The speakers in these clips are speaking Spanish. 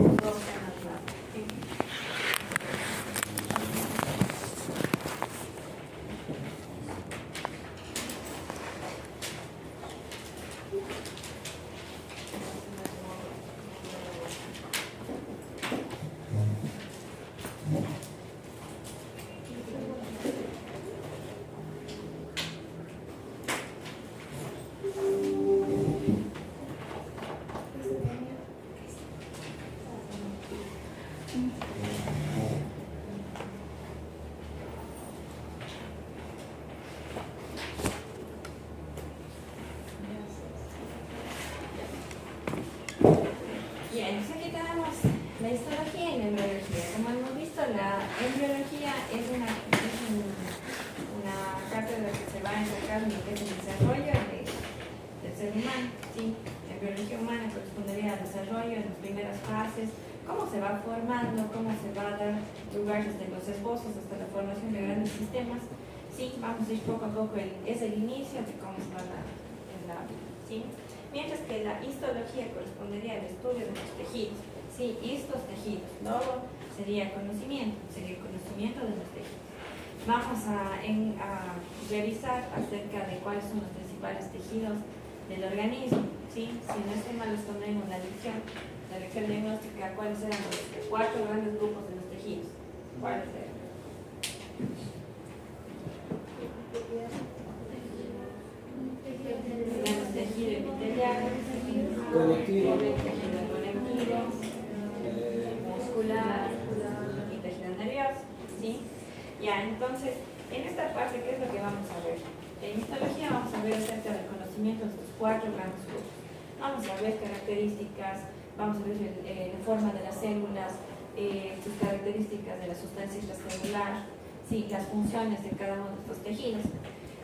todo sea natural. ¿Sí? Bien, entonces aquí tenemos la histología y la embriología. Como hemos visto, la embriología es una cátedra que se va a enfocar en lo que es el desarrollo del ser humano. ¿Sí? La embriología humana correspondería al desarrollo en las primeras fases, cómo se va formando, cómo se va a dar lugar desde los esbozos hasta la formación de grandes sistemas. Sí, vamos a ir poco a poco, es el inicio de cómo se va la ¿sí? Mientras que la histología correspondería al estudio de los tejidos. Sí, histos, tejidos. Luego sería conocimiento de los tejidos. Vamos a revisar acerca de cuáles son los principales tejidos del organismo. ¿Sí? Si no estoy mal, les pondremos la lección diagnóstica, cuáles eran los 4 grandes grupos de los tejidos. ¿Cuáles eran? Tenemos tejido epitelial, Conectivo, tejido conectivo, muscular y tejido nervioso. ¿Sí? Ya, entonces, en esta parte, ¿qué es lo que vamos a ver? En histología vamos a ver acerca del conocimiento de estos 4 grandes grupos. Vamos a ver características, vamos a ver la forma de las células, sus características de la sustancia extracelular, ¿sí? Las funciones de cada uno de estos tejidos.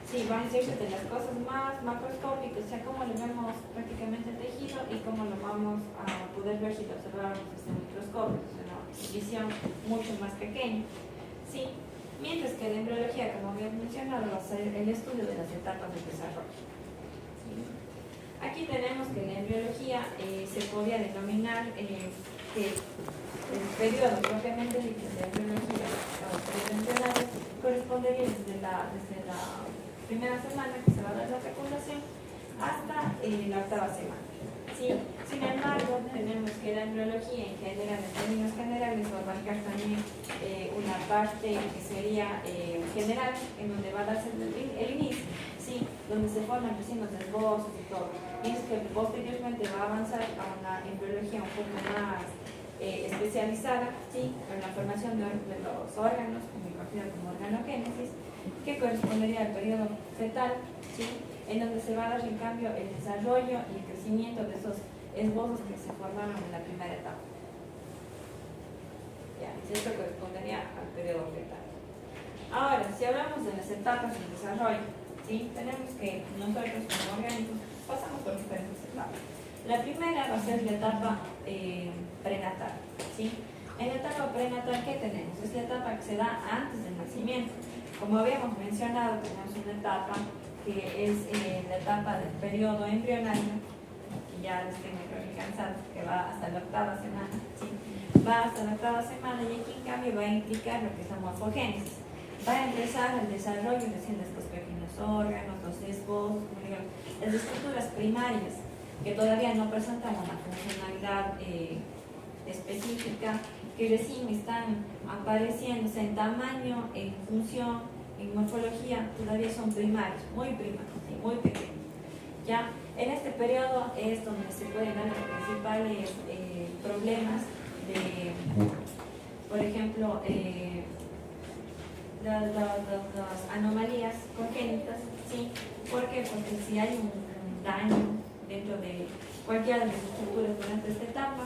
Sí, van a ser de las cosas más macroscópicas, o sea, cómo lo vemos prácticamente el tejido y cómo lo vamos a poder ver si lo observamos desde el microscopio, o sea, una visión mucho más pequeña. Sí. Mientras que la embriología, como habíamos mencionado, va a ser el estudio de las etapas del desarrollo. ¿Sí? Aquí tenemos que la embriología se podría denominar que el periodo propiamente dicho de embriología o periodo embrionario correspondería desde la primera semana que se va a dar la fecundación hasta la 8ª semana. ¿Sí? Sin embargo, tenemos que la embriología en general, en términos generales, va a abarcar también una parte que sería general, en donde va a darse el inicio, ¿sí? Donde se forman recién los esbozos y todo. Y es que posteriormente va a avanzar a una embriología un poco más especializada, ¿sí? En la formación de los órganos, conocida como organogénesis, que correspondería al periodo fetal, ¿sí? En donde se va a dar en cambio el desarrollo y el crecimiento de esos esbozos que se formaron en la primera etapa. Ya, esto correspondería al periodo fetal. Ahora, si hablamos de las etapas del desarrollo, ¿sí? Tenemos que nosotros como organismos pasamos por diferentes etapas. La primera va a ser la etapa prenatal, ¿sí? En la etapa prenatal, ¿qué tenemos? Es la etapa que se da antes del nacimiento. Como habíamos mencionado, tenemos una etapa que es la etapa del periodo embrionario, que ya les tengo que cansados, que va hasta la 8ª semana, ¿sí? Va hasta la 8ª semana y aquí en cambio va a implicar lo que es la morfogénesis. Va a empezar el desarrollo recién de estos pequeños órganos, los esbozos, las estructuras primarias, que todavía no presentan una funcionalidad específica, que recién están apareciéndose en tamaño, en función, en morfología, todavía son primarios, muy primarios, ¿sí? Muy pequeños. ¿Ya? En este periodo es donde se pueden dar los principales problemas de, por ejemplo, las anomalías congénitas, ¿sí? ¿Por qué? Porque si hay un daño dentro de cualquiera de las estructuras durante esta etapa,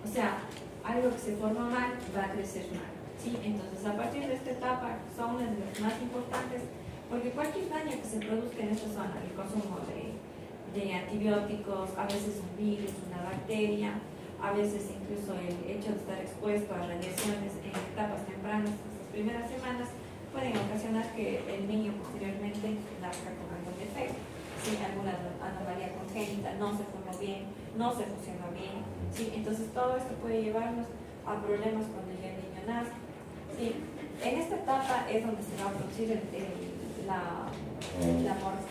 o sea, algo que se forma mal va a crecer mal, ¿sí? Entonces, a partir de esta etapa son una de las más importantes, porque cualquier daño que se produzca en esta zona, el consumo de antibióticos, a veces un virus, una bacteria, a veces incluso el hecho de estar expuesto a radiaciones en etapas tempranas, estas primeras semanas, pueden ocasionar que el niño posteriormente nazca con algún defecto. ¿sí? Alguna anomalía congénita, no se formó bien, no se fusionó bien, ¿sí? Entonces todo esto puede llevarnos a problemas cuando ya el niño nace, ¿sí? En esta etapa es donde se va a producir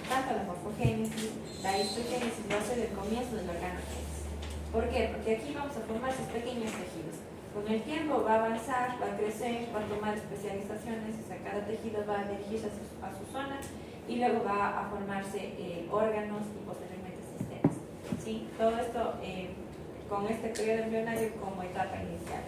tanto la morfogénesis, la histogénesis, va a ser el comienzo del organogénesis. ¿Por qué? Porque aquí vamos a formar esos pequeños tejidos. Con el tiempo va a avanzar, va a crecer, va a tomar especializaciones, o sea, cada tejido va a dirigirse a su zona y luego va a formarse órganos y posteriormente sistemas, ¿sí? Todo esto con este periodo embrionario como etapa inicial.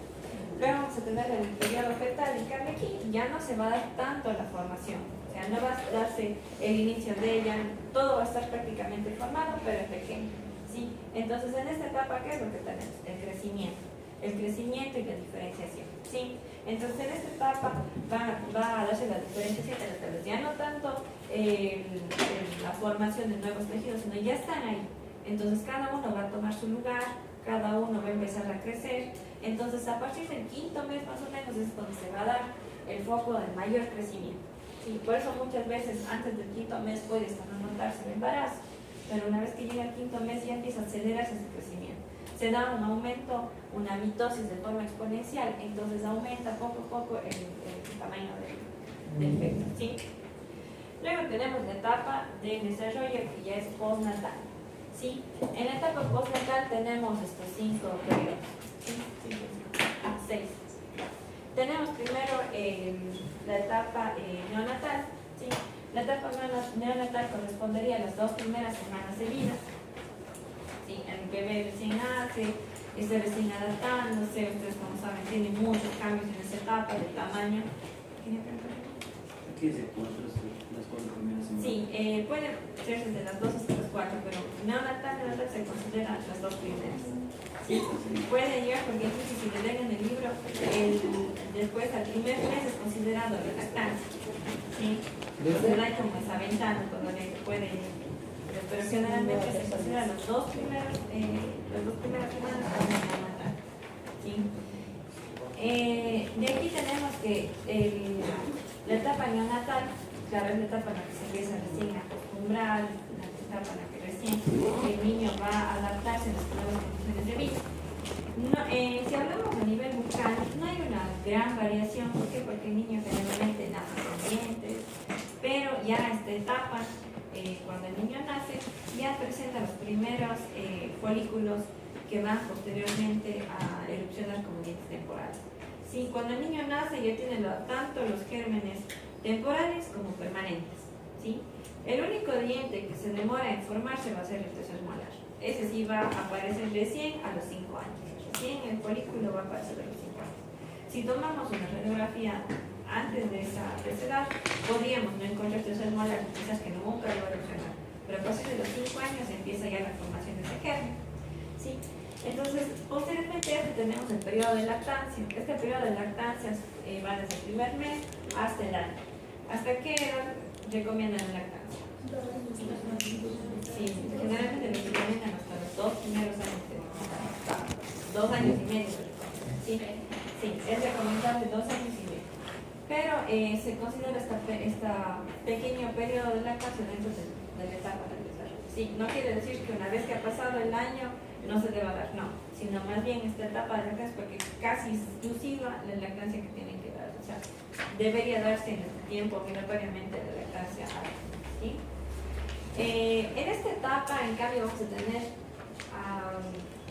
Luego vamos a tener el periodo fetal, en cambio aquí ya no se va a dar tanto la formación, o sea, no va a darse el inicio de ella, todo va a estar prácticamente formado, pero en pequeño, ¿sí? Entonces en esta etapa, ¿qué es lo que tenemos? El crecimiento y la diferenciación, ¿sí? Entonces en esta etapa va a darse la diferenciación de los tejidos, ya no tanto la formación de nuevos tejidos, sino ya están ahí. Entonces cada uno va a tomar su lugar, cada uno va a empezar a crecer. Entonces a partir del quinto mes más o menos es donde se va a dar el foco del mayor crecimiento, ¿sí? Por eso muchas veces antes del quinto mes puede hasta no notarse el embarazo, pero una vez que llega el quinto mes ya empieza a acelerarse ese crecimiento. Se da un aumento, una mitosis de forma exponencial, entonces aumenta poco a poco el tamaño del feto, ¿sí? Luego tenemos la etapa de desarrollo que ya es postnatal, ¿sí? En la etapa postnatal tenemos estos 5 periodos, ¿sí? 6. Tenemos primero la etapa neonatal, ¿sí? La etapa neonatal correspondería a las 2 primeras semanas de vida. Sí, el bebé recién nace, está recién adaptándose, ustedes como saben tienen muchos cambios en esa etapa de tamaño. ¿Qué es el cuarto, las 4 primeras semanas? Sí, puede ser desde las 2 hasta las 4, pero neonatal se considera las 2 primeras. Sí, puede llegar porque incluso si le leen en el libro, después al primer mes es considerado la lactancia. ¿Sí? Entonces hay como esa ventana cuando le puede ir. Pero generalmente se consideran las dos primeras semanas para neonatal, ¿sí? De aquí tenemos que la etapa neonatal, claro, es la etapa en la que se empieza recién a acostumbrar, la etapa en la que recién el niño va a adaptarse a las nuevas condiciones de vida. No, si hablamos a nivel bucal, no hay una gran variación. ¿Por qué? Porque el niño generalmente nace con dientes, pero ya esta etapa, cuando el niño nace, ya presenta los primeros folículos que van posteriormente a erupcionar como dientes temporales. Sí, cuando el niño nace ya tiene tanto los gérmenes temporales como permanentes, ¿sí? El único diente que se demora en formarse va a ser el tercer molar. Ese sí va a aparecer recién a los 5 años. Recién el folículo va a aparecer a los 5 años. Si tomamos una radiografía antes de esa edad, podríamos no encontrar tercer molar, quizás que nunca lo va a erupcionar, pero a partir de los 5 años empieza ya la formación de ese germen, ¿sí? Entonces, posteriormente tenemos el periodo de lactancia. Este periodo de lactancia va desde el primer mes hasta el año. ¿Hasta qué edad recomiendan la lactancia? Sí, generalmente lo recomiendan hasta los 2 primeros años de vida. 2 años y medio. Sí, es recomendable 2 años y medio. Pero se considera este pequeño periodo de lactancia dentro de la etapa del desarrollo. Sí, no quiere decir que una vez que ha pasado el año no se deba dar, no, sino más bien esta etapa de lactancia, porque casi exclusiva la lactancia que tienen que dar, o sea, debería darse en este tiempo obligatoriamente la lactancia, ¿sí? En esta etapa, en cambio, vamos a tener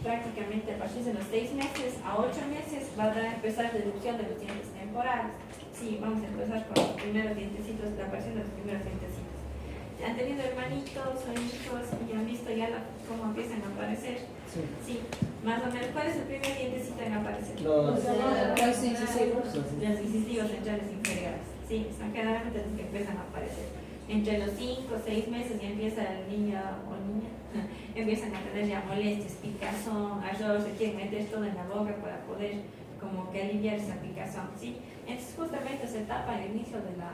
prácticamente a partir de los 6 meses a 8 meses va a empezar la erupción de los dientes temporales. Sí, vamos a empezar con los primeros dientecitos, la aparición de los primeros dientecitos. Han tenido hermanitos o hijos y han visto ya cómo empiezan a aparecer. Sí, más o menos. ¿Cuál es el primer dientecito en aparecer? Los incisivos centrales inferiores. Sí, son generalmente los que empiezan a aparecer. Entre los 5 o 6 meses ya empieza el niño o niña, empiezan a tener ya molestias, picazón, ardor, se quieren meter todo en la boca para poder como que aliviar esa picazón, ¿sí? Entonces justamente se etapa el inicio de la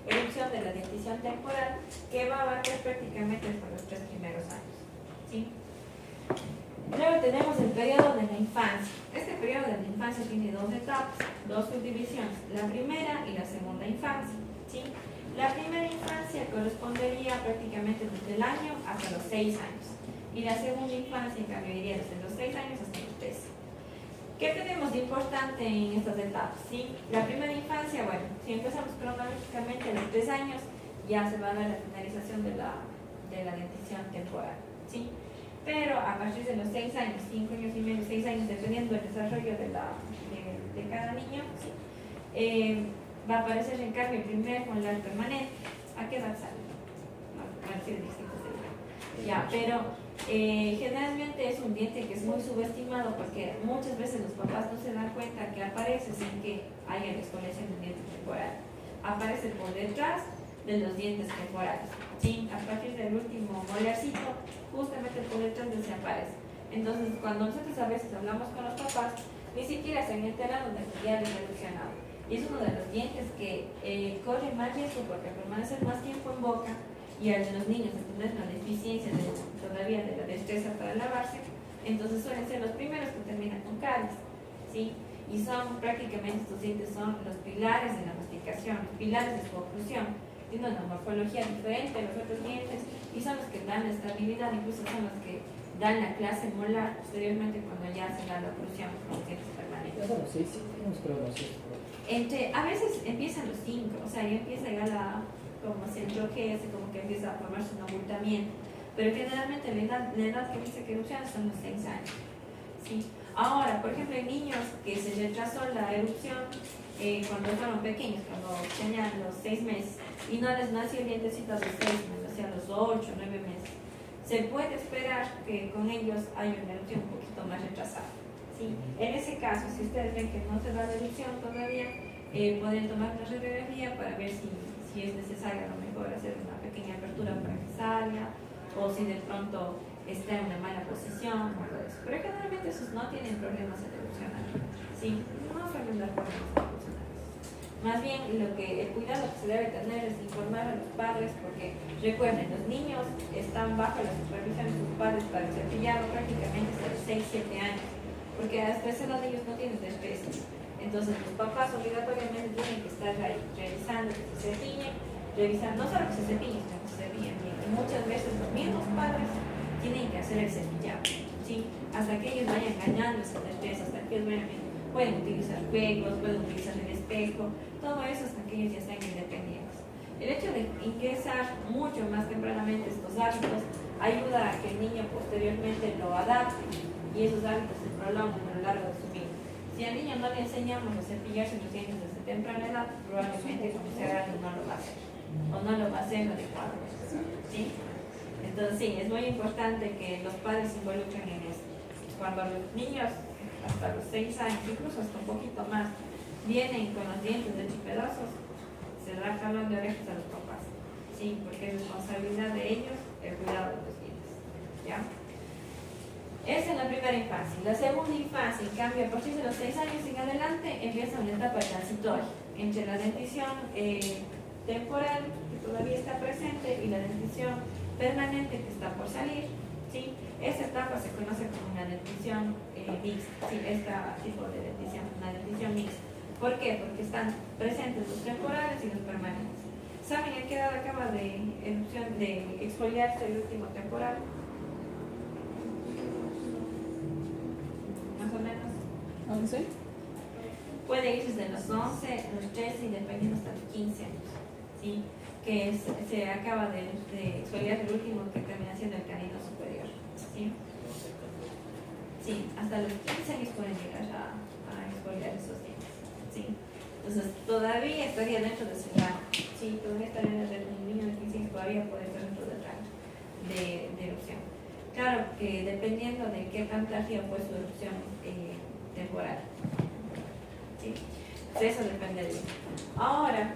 erupción de la dentición temporal, que va a abarcar prácticamente hasta los 3 primeros años, ¿sí? Luego tenemos el periodo de la infancia. Este periodo de la infancia tiene 2 etapas, 2 subdivisiones, la primera y la segunda infancia, ¿sí? La primera infancia correspondería prácticamente desde el año hasta los 6 años. Y la segunda infancia, en cambio, iría desde los 6 años hasta los 13. ¿Qué tenemos de importante en estas etapas? ¿Sí? La primera infancia, bueno, si empezamos cronológicamente a los 3 años, ya se va a dar la finalización de la dentición temporal. ¿Sí? Pero a partir de los 6 años, 5 años y medio, 6 años, dependiendo del desarrollo de cada niño, ¿sí? Va a aparecer en cambio el primer molar permanente. ¿A qué edad sale? Bueno, sí, distintos de ya, pero generalmente es un diente que es muy subestimado porque muchas veces los papás no se dan cuenta que aparece sin que haya la exfoliación del diente temporal. Aparece por detrás de los dientes temporales. ¿Sí? A partir del último molarcito, justamente por detrás desaparece. Entonces, cuando nosotros a veces hablamos con los papás, ni siquiera se han enterado de que ya les he solucionado. Y es uno de los dientes que corre más riesgo porque al permanecer más tiempo en boca y al de los niños tener una deficiencia todavía de la destreza para lavarse, entonces suelen ser los primeros que terminan con caries, ¿sí? Y son prácticamente, estos dientes son los pilares de la masticación, los pilares de su oclusión. Tienen una morfología diferente a los otros dientes y son los que dan la estabilidad, incluso son los que dan la clase molar posteriormente cuando ya se da la oclusión con los dientes permanentes. A veces empiezan los 5, o sea, ya empieza ya como se enrojece, como que empieza a formarse un abultamiento, pero generalmente la edad que dice que erupciona son los 6 años. ¿Sí? Ahora, por ejemplo, en niños que se retrasó la erupción cuando fueron pequeños, cuando tenían los 6 meses y no les nació el dientecito a los 6 meses, o sea, a los 8, 9 meses, se puede esperar que con ellos haya una erupción un poquito más retrasada. ¿Sí? En ese caso, si ustedes ven que no se da la erupción todavía, pueden tomar una radiografía para ver si es necesario a lo mejor hacer una pequeña apertura para que salga, o si de pronto está en una mala posición, o todo eso. Pero generalmente esos no tienen problemas en erupcionar. ¿Sí? No suelen dar problemas en erupcionar. Más bien, el cuidado que se debe tener es informar a los padres, porque recuerden, los niños están bajo la supervisión de sus padres para el cepillado prácticamente hasta los 6-7 años, porque hasta esa edad ellos no tienen destreza. Entonces los papás obligatoriamente tienen que estar ahí revisando que se cepillen, revisando, no solo que se cepillen, sino que se cepillen bien. Y muchas veces los mismos padres tienen que hacer el cepillado, ¿sí? Hasta que ellos vayan ganando esa destreza, hasta que ellos vayan, pueden utilizar juegos, pueden utilizar el espejo, todo eso hasta que ellos ya sean independientes. El hecho de ingresar mucho más tempranamente estos hábitos ayuda a que el niño posteriormente lo adapte y esos hábitos se prolonguen a lo largo de su vida. Si al niño no le enseñamos a cepillarse los dientes desde temprana edad, probablemente cuando sea grande no lo va a hacer, o no lo va a hacer adecuadamente. ¿Sí? Entonces sí, es muy importante que los padres se involucren en esto. Cuando los niños hasta los 6 años, incluso hasta un poquito más, vienen con los dientes hechos pedazos, se da jalón de orejas a los papás. Sí, porque es responsabilidad de ellos el cuidado de los dientes. ¿Ya? Esa es la primera infancia. La segunda infancia, en cambio, a partir de los 6 años en adelante, empieza una etapa transitoria entre la dentición temporal, que todavía está presente, y la dentición permanente, que está por salir. ¿Sí? Esta etapa se conoce como una dentición mixta. ¿Sí? Este tipo de dentición, una dentición mixta. ¿Por qué? Porque están presentes los temporales y los permanentes. ¿Saben a qué edad acaba de exfoliarse el último temporal? Más o menos. 11. Puede ir desde los 11, los 13 y dependiendo hasta los 15 años. ¿Sí? Que se acaba de exfoliar el último, que termina siendo el canino superior. ¿Sí? Sí, hasta los 15 años pueden llegar a exfoliar esos dientes. ¿Sí? Entonces todavía estaría dentro de su rango. Sí, todavía estaría dentro de un niño de 15 años, todavía puede estar dentro del rango de erupción. Claro que dependiendo de qué tan tardía fue su erupción temporal. ¿Sí? Eso depende de él. Ahora,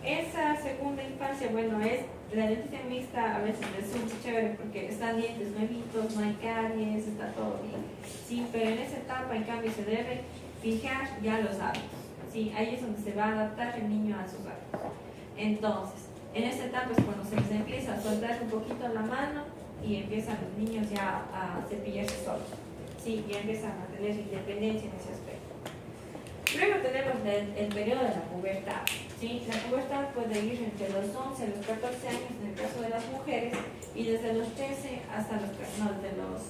esa segunda infancia, bueno, la dentición mixta a veces es muy chévere porque están dientes nuevitos, no hay caries, está todo bien. Sí, pero en esa etapa, en cambio, se debe fijar ya los hábitos. Sí, ahí es donde se va a adaptar el niño a sus hábitos. Entonces, en esta etapa es cuando se les empieza a soltar un poquito la mano y empiezan los niños ya a cepillarse solos. Sí, ya empiezan a tener independencia en ese aspecto. Luego tenemos el periodo de la pubertad. ¿Sí? La pubertad puede ir entre los 11 a los 14 años en el caso de las mujeres y desde los 13 hasta los, no, desde los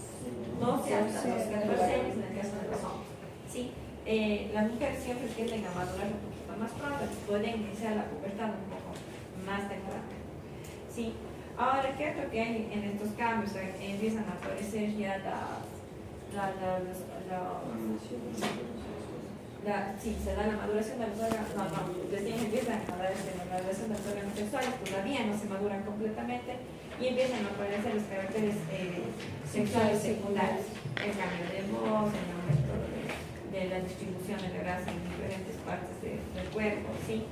12 hasta los 14 años en el caso de los hombres. ¿Sí? Las mujeres siempre tienden a madurar un poquito más pronto, pueden iniciar la pubertad un poco más temprano. ¿Sí? Ahora, ¿qué es lo que hay en estos cambios? Empiezan a aparecer ya sí, se da la maduración de los órganos, recién empiezan a darse la maduración de los órganos sexuales, todavía no se maduran completamente y empiezan a aparecer los caracteres sexuales secundarios, el cambio de voz, el aumento de la distribución de la grasa en diferentes partes del cuerpo, ¿sí?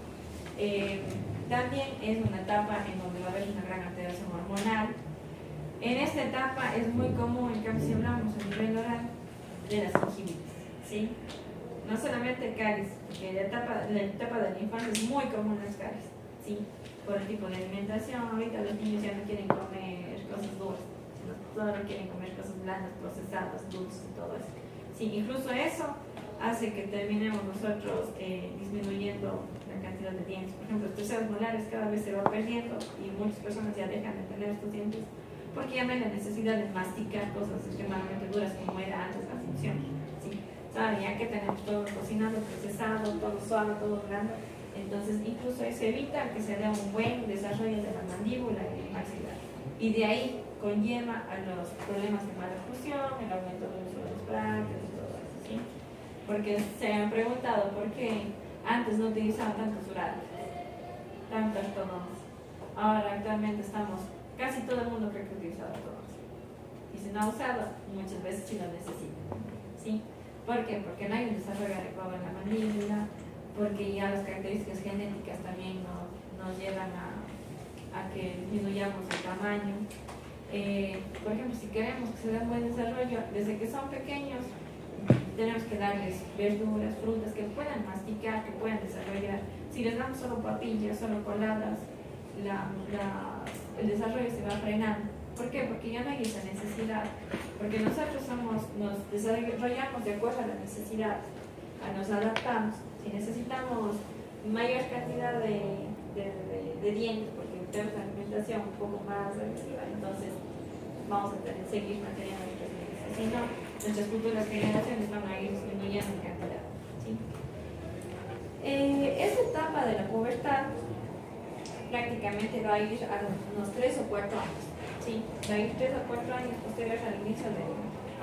También es una etapa en donde va a haber una gran alteración hormonal. En esta etapa es muy común, en cambio si hablamos a nivel oral, de las gingivitis, ¿sí? No solamente caries, porque la etapa de la infancia es muy común las caries, ¿sí? Por el tipo de alimentación. Ahorita los niños ya no quieren comer cosas dulces, sino solo quieren comer cosas blandas, procesadas, dulces y todo eso. Sí, incluso eso hace que terminemos nosotros disminuyendo la cantidad de dientes. Por ejemplo, los terceros molares cada vez se va perdiendo y muchas personas ya dejan de tener estos dientes porque ya no hay la necesidad de masticar cosas extremadamente duras como era antes la función. ¿Sí? Ya que tenemos todo cocinado, procesado, todo suave, todo blando, entonces incluso eso evita que se dé un buen desarrollo de la mandíbula y el maxilar. Y de ahí conlleva a los problemas de mala oclusión, el aumento del uso de los brackets y todo eso, ¿sí? Porque se han preguntado por qué antes no utilizaban tantos urales, tantas ortodoncias. Ahora actualmente casi todo el mundo cree que utiliza ortodoncia. Y si no ha usado, muchas veces sí lo necesita, ¿sí? ¿Por qué? Porque no hay un desarrollo adecuado en la mandíbula, porque ya las características genéticas también nos llevan a que disminuyamos el tamaño. Por ejemplo, si queremos que se dé un buen desarrollo, desde que son pequeños, tenemos que darles verduras, frutas que puedan masticar, que puedan desarrollar. Si les damos solo papillas, solo coladas, el desarrollo se va frenando. ¿Por qué? Porque ya no hay esa necesidad. Porque nosotros nos desarrollamos de acuerdo a la necesidad, nos adaptamos. Si necesitamos mayor cantidad de dientes, porque tenemos una alimentación un poco más agresiva, entonces vamos a seguir manteniendo nuestras dientes. Si no, nuestras futuras generaciones van a ir disminuyendo en cantidad. ¿Sí? Esta etapa de la pubertad prácticamente va a ir a unos 3 o 4 años. Sí, va a ir 3 o 4 años posteriores al inicio de...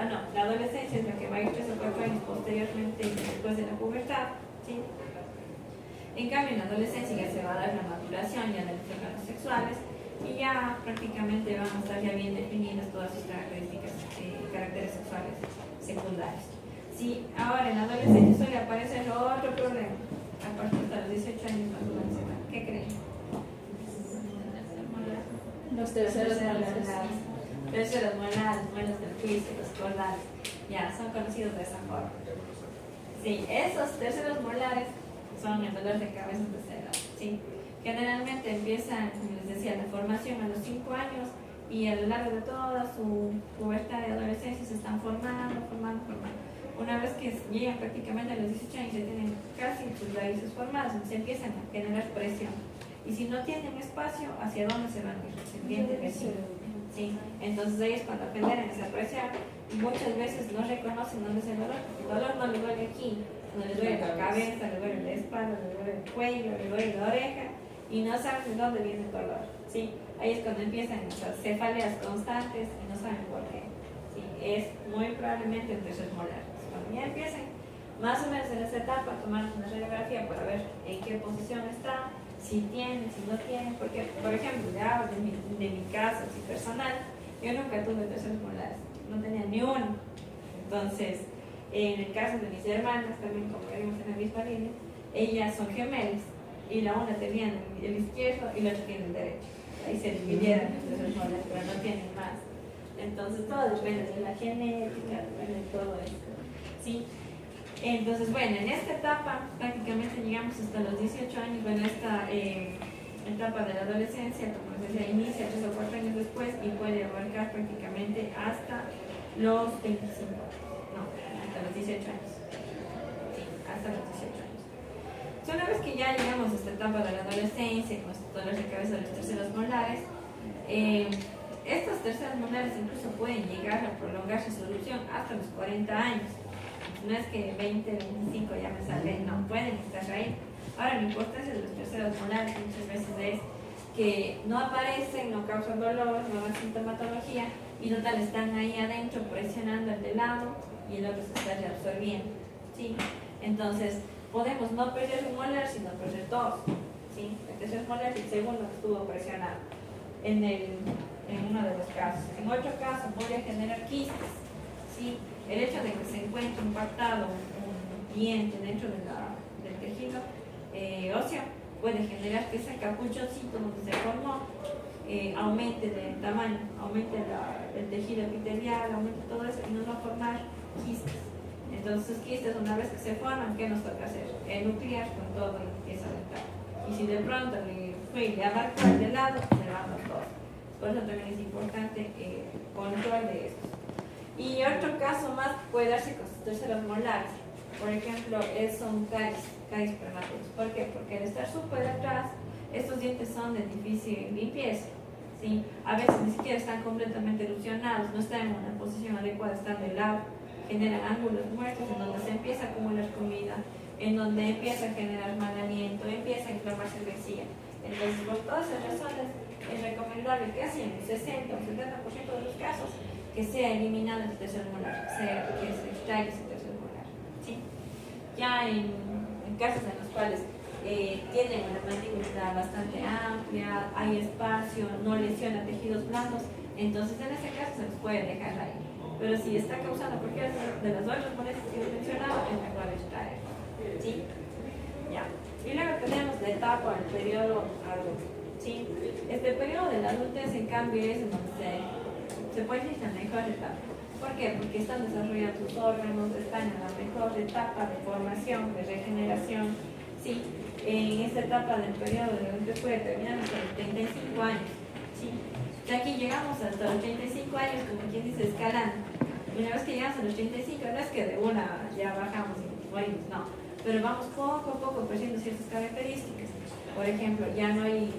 la adolescencia es la que va a ir 3 o 4 años posteriormente después de la pubertad, ¿sí? En cambio, en la adolescencia ya se va a dar la maduración ya de los órganos sexuales y ya prácticamente van a estar ya bien definidas todas sus características, caracteres sexuales secundarios. Sí, ahora en la adolescencia suele aparecer otro problema, a partir de los 18 años más o menos. ¿Qué creen? Los terceros molares. Terceros molares, muelas del juicio, los cordales, ya son conocidos de esa forma. Sí, esos terceros molares son el dolor de cabeza de cera. ¿Sí? Generalmente empiezan, como les decía, la formación a los 5 años y a lo largo de toda su pubertad y adolescencia se están formando. Una vez que llegan prácticamente a los 18 años ya tienen casi sus raíces formadas, se empiezan a generar presión. Y si no tienen espacio, ¿hacia dónde se van a ir? Se entiende vecino. ¿Sí? Entonces ellos cuando generan esa presión, muchas veces no reconocen dónde es el dolor, porque el dolor no le duele aquí, no le duele la cabeza, le duele la espalda, le duele el cuello, le duele la oreja, y no saben de dónde viene el dolor. ¿Sí? Ahí es cuando empiezan esas cefaleas constantes y no saben por qué. ¿Sí? Es muy probablemente el tercer molar. Cuando ya empiezan, más o menos en esa etapa, tomar una radiografía para ver en qué posición está, si tiene, si no tiene, porque, por ejemplo, ya hablo de mi caso, si personal, yo nunca tuve terceros molares, no tenía ni uno. Entonces, en el caso de mis hermanas, también como vimos en la misma línea, ellas son gemelas, y la una tenía el izquierdo y la otra tiene el derecho. Ahí se dividieron los terceros molares, pero no tienen más. Entonces, todo depende de la genética, depende de todo esto. ¿Sí? Entonces, bueno, en esta etapa prácticamente llegamos hasta los 18 años, bueno, esta etapa de la adolescencia, como les decía, inicia 3 o 4 años después y puede abarcar prácticamente hasta los 25, no, hasta los 18 años. Sí, hasta los 18 años. que ya llegamos a esta etapa de la adolescencia, con estos dolores de cabeza de los terceros molares, estas terceras molares incluso pueden llegar a prolongar su solución hasta los 40 años. No es que 20, 25 ya me sale, no, pueden estar ahí. Ahora, la importancia de los terceros molares muchas veces es que no aparecen, no causan dolor, no dan sintomatología y total están ahí adentro presionando el de lado y el otro se está reabsorbiendo, ¿sí? Entonces, podemos no perder un molar, sino perder dos, ¿sí? El tercer molar y el segundo estuvo presionado en uno de los casos. En otro caso, podría generar quistes, ¿sí? El hecho de que se encuentre impactado un diente dentro del tejido óseo puede generar que ese capuchoncito donde se formó aumente de tamaño, aumente el tejido epitelial, aumente todo eso y nos va a formar quistes. Entonces, quistes, una vez que se forman, ¿qué nos toca hacer? Nuclear con todo lo que empieza a aventar. Y si de pronto le abarca el de lado, se van los dos. Por eso también es importante control de esto. Y otro caso más puede darse con los terceros molares. Por ejemplo, son caries prematuros. ¿Por qué? Porque al estar súper atrás, estos dientes son de difícil limpieza, ¿sí? A veces ni siquiera están completamente erosionados, no están en una posición adecuada, están de lado, generan ángulos muertos en donde se empieza a acumular comida, en donde empieza a generar mal aliento, empieza a inflamarse el vejiga. Entonces, por todas esas razones, es recomendable que así en el 60 o 70% de los casos, que sea eliminado el tercer molar, que se extraiga ese tercer molar, ¿sí? Ya en casos en los cuales tienen una mandíbula bastante amplia, hay espacio, no lesiona tejidos blandos, entonces en ese caso se los puede dejar ahí. Pero si está causando cualquiera de las otras molestias que he mencionado, es mejor extraer, ¿sí? Ya. Y luego tenemos la etapa, el periodo adulto, ¿sí? Este periodo de la adultez, en cambio, es en donde se puede decir la mejor etapa. ¿Por qué? Porque están desarrollando sus órganos, están en la mejor etapa de formación, de regeneración, ¿sí? En esta etapa del periodo de la adultez puede terminar hasta los 35 años, ¿sí? De aquí llegamos hasta los 35 años, como quien dice, escalando. Una vez que llegamos a los 35, no es que de una ya bajamos y morimos, no. Pero vamos poco a poco perdiendo ciertas características. Por ejemplo, ya no hay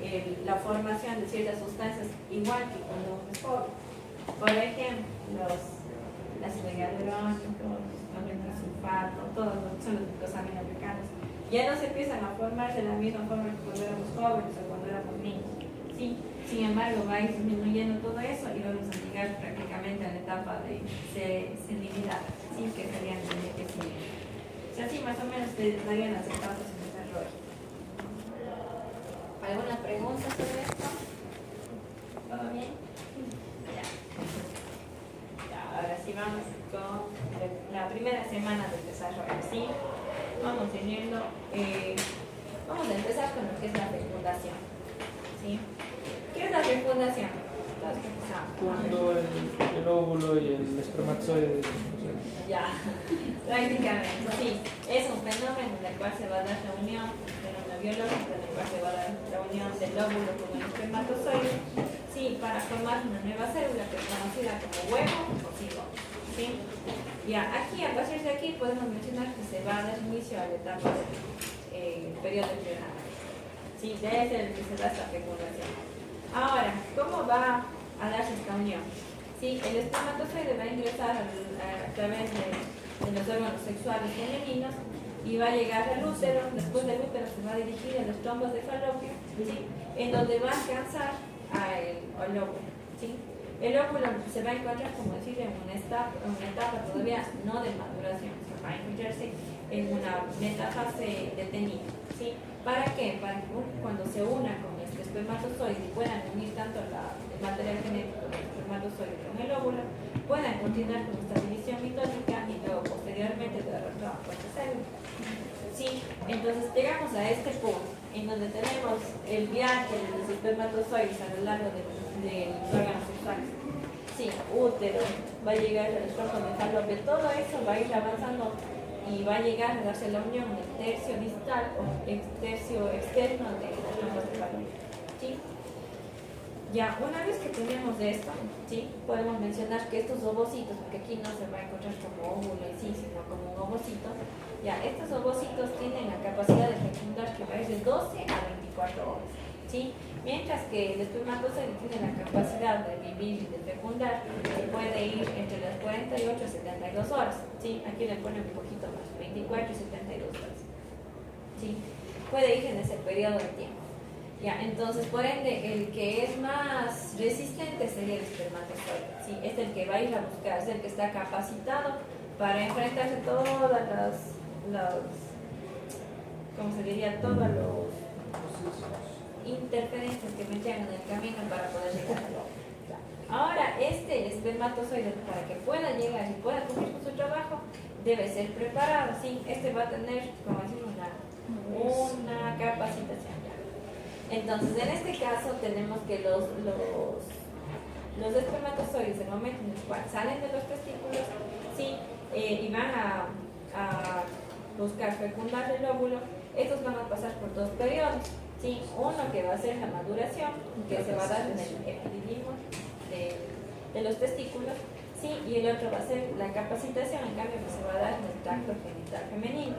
la formación de ciertas sustancias igual que cuando uno es joven. Por ejemplo, los ácidos hialurónicos, los metasulfato, todos son los glucosaminoglicanos. Ya no se empiezan a formar de la misma forma que cuando éramos jóvenes o cuando éramos niños, ¿sí? Sin embargo, va a ir disminuyendo todo eso y vamos a llegar prácticamente a la etapa de senilidad, ¿sí? Que serían el envejecimiento. O sea, así más o menos se darían las etapas en desarrollo. ¿Alguna pregunta sobre esto? ¿Todo bien? Ya. Ahora sí vamos con la primera semana del desarrollo, ¿sí? Vamos teniendo, vamos a empezar con lo que es la fecundación, ¿sí? ¿Qué es la fecundación? Cuando el óvulo y el espermatozoide. Ya, prácticamente, sí. Es un fenómeno en el cual se va a dar la unión, un fenómeno biológico en el cual se va a dar la unión del óvulo con el espermatozoide, sí, para formar una nueva célula que es conocida como huevo o cigoto, ¿sí? Ya, aquí, a partir de aquí, podemos mencionar que se va a dar inicio a la etapa del periodo embrionario, sí, desde el que se da esta fecundación. Ahora, ¿cómo va a darse esta unión? Sí, el espermatozoide va a ingresar a través de los órganos sexuales femeninos y va a llegar al útero. Después del útero se va a dirigir a los trombos de Falopio, ¿sí? En donde va a alcanzar al óvulo, ¿sí? El óvulo se va a encontrar, como decir, en una etapa todavía no de maduración, se va a encontrarse en una metafase detenida, ¿sí? ¿Para qué? Para que cuando se una con este espermatozoide y puedan unir tanto el material genético del espermatozoide con el óvulo, puedan continuar con esta división mitótica y luego posteriormente dar otra célula. ¿Sí? Entonces llegamos a este punto en donde tenemos el viaje de los espermatozoides a lo largo de los órganos sexuales. Sí, útero, va a llegar al estómago de Falopio, todo eso va a ir avanzando y va a llegar a darse la unión del tercio distal o tercio externo de los trombos de Falopio, ¿sí? Ya, una vez que tenemos esto, ¿sí? Podemos mencionar que estos ovocitos, porque aquí no se va a encontrar como óvulo en sí, sino como un ovocito, Ya, estos ovocitos tienen la capacidad de fecundar que va de 12 a 24 horas, ¿sí? Mientras que el espermatozoide tiene la capacidad de vivir y de fecundar, que puede ir entre las 48 y 72 horas, ¿sí? Aquí le ponen un poquito más, 24 y 72 horas, ¿sí? Puede ir en ese periodo de tiempo. Ya, entonces, por ende, el que es más resistente sería el espermatozoide, ¿sí? Es el que va a ir a buscar, es el que está capacitado para enfrentarse a todas las ¿cómo se diría? Todos los interferencias que metían en el camino para poder llegar al óvulo. Ahora, este espermatozoide, para que pueda llegar y pueda cumplir con su trabajo, debe ser preparado, ¿sí? Este va a tener, como decir, una capacitación. Entonces, en este caso tenemos que los espermatozoides, en el momento en el cual salen de los testículos, ¿sí? Y van a buscar fecundar el óvulo, estos van a pasar por dos periodos, ¿sí? Uno que va a ser la maduración, que se va a dar en el epididimo de los testículos, ¿sí? Y el otro va a ser la capacitación, en cambio, que se va a dar en el tracto genital femenino.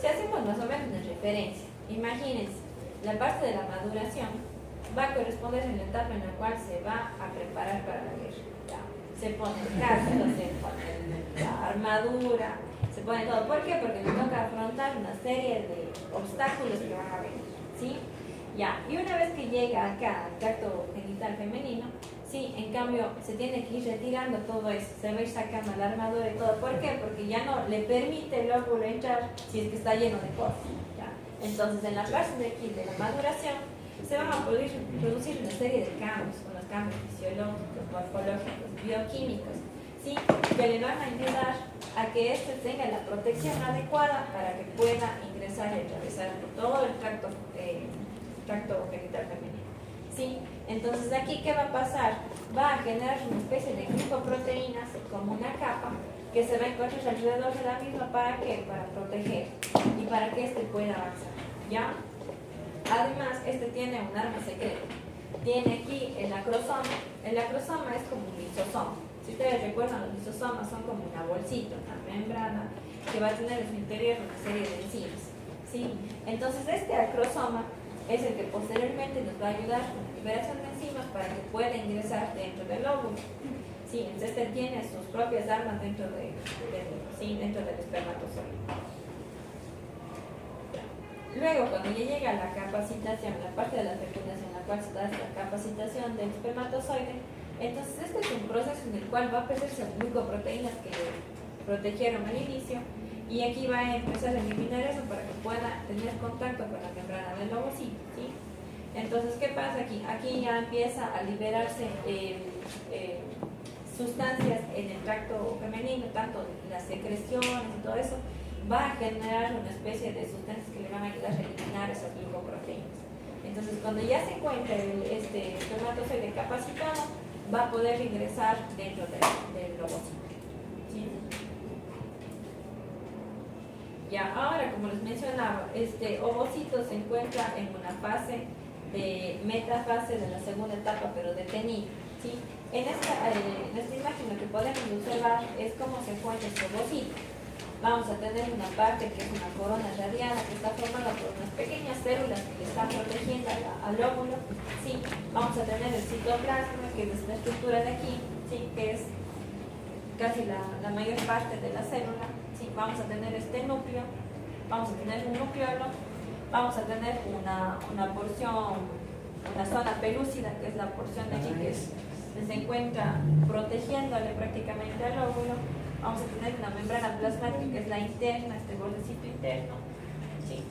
Si hacemos más o menos una referencia, imagínense, la parte de la maduración va a corresponder en la etapa en la cual se va a preparar para la guerra. ¿Ya? Se pone el casco, se pone la armadura, se pone todo. ¿Por qué? Porque le toca afrontar una serie de obstáculos que van a venir, ¿sí? Ya, y una vez que llega acá al tracto genital femenino, sí, en cambio se tiene que ir retirando todo eso, se va a ir sacando la armadura y todo. ¿Por qué? Porque ya no le permite el óvulo entrar si es que está lleno de cosas. Entonces, en la parte de aquí de la maduración, se van a poder producir una serie de cambios, unos cambios fisiológicos, morfológicos, bioquímicos, ¿sí? Que le van a ayudar a que éste tenga la protección adecuada para que pueda ingresar y atravesar por todo el tracto genital femenino, ¿sí? Entonces, aquí, ¿qué va a pasar? Va a generar una especie de glicoproteínas como una capa que se va a encontrar alrededor de la misma. ¿Para qué? Para proteger y para que éste pueda avanzar, ¿ya? Además, este tiene un arma secreta. Tiene aquí el acrosoma. El acrosoma es como un lisosoma. Si ustedes recuerdan, los lisosomas son como una bolsita, una membrana que va a tener en su interior una serie de enzimas, ¿sí? Entonces, este acrosoma es el que posteriormente nos va a ayudar con la liberación de enzimas para que pueda ingresar dentro del óvulo. Sí, entonces este tiene sus propias armas dentro del espermatozoide. Luego, cuando ya llega la capacitación, la parte de la fecundación, la cual se da la capacitación del espermatozoide, entonces este es un proceso en el cual va a perderse las glucoproteínas que protegieron al inicio, y aquí va a empezar a eliminar eso para que pueda tener contacto con la membrana del ovocito, ¿sí? Entonces, ¿qué pasa aquí? Aquí ya empieza a liberarse sustancias en el tracto femenino, tanto las secreciones y todo eso, va a generar una especie de sustancias que le van a ayudar a eliminar esas glucoproteínas. Entonces, cuando ya se encuentra este espermatozoide capacitado, va a poder ingresar dentro del ovocito, ¿sí? Ya, ahora, como les mencionaba, este ovocito se encuentra en una fase de metafase de la segunda etapa, pero detenido, ¿sí? En esta imagen lo que podemos observar es cómo se encuentra este ovocito. Vamos a tener una parte que es una corona radiada que está formada por unas pequeñas células que le están protegiendo al óvulo, ¿sí? Vamos a tener el citoplasma, que es esta estructura de aquí, ¿sí? Que es casi la mayor parte de la célula, ¿sí? Vamos a tener este núcleo, vamos a tener un nucleolo, vamos a tener una porción, una zona pelúcida, que es la porción de aquí que se encuentra protegiéndole prácticamente al óvulo. Vamos a tener una membrana plasmática, que es la interna, este bordecito interno, ¿sí?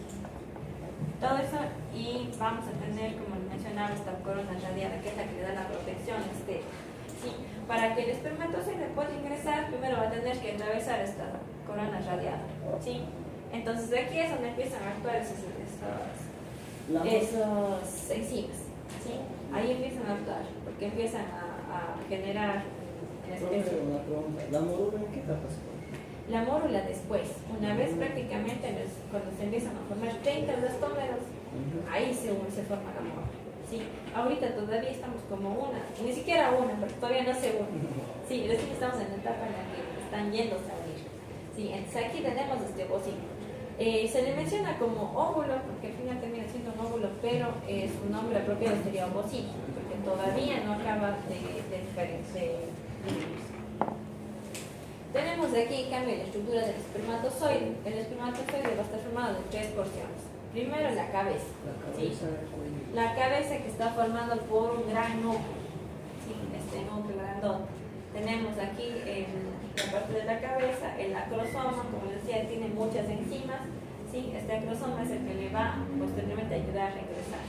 Todo eso, y vamos a tener, como les mencionaba, esta corona radiada, que es la que le da la protección externa, ¿sí? Para que el espermatozoide pueda ingresar, primero va a tener que atravesar esta corona radiada, ¿sí? Entonces, de aquí es donde empiezan a actuar esas enzimas, ¿sí? Ahí empiezan a actuar, porque empiezan a generar una especie. Una pregunta, ¿la morula en qué etapa se pone? La mórula después, una vez prácticamente cuando se empiezan a formar 30 elastómeros, ahí se forma la mórula, ¿sí? Ahorita todavía estamos como ni siquiera una, porque todavía no se une, sí, recién estamos en la etapa en la que están yéndose a unir, Sí, entonces aquí tenemos este ovocito. Se le menciona como óvulo porque al final termina siendo un óvulo, pero su nombre apropiado sería ovocito porque todavía no acaba de dividirse. Tenemos aquí en cambio la estructura del espermatozoide. El espermatozoide va a estar formado de 3 porciones. Primero la cabeza. ¿Sí? La cabeza que está formada por un gran núcleo. ¿Sí? Este núcleo grandote. Tenemos aquí la parte de la cabeza, el acrosoma, como les decía, tiene muchas enzimas. ¿Sí? Este acrosoma es el que le va posteriormente a ayudar a regresar.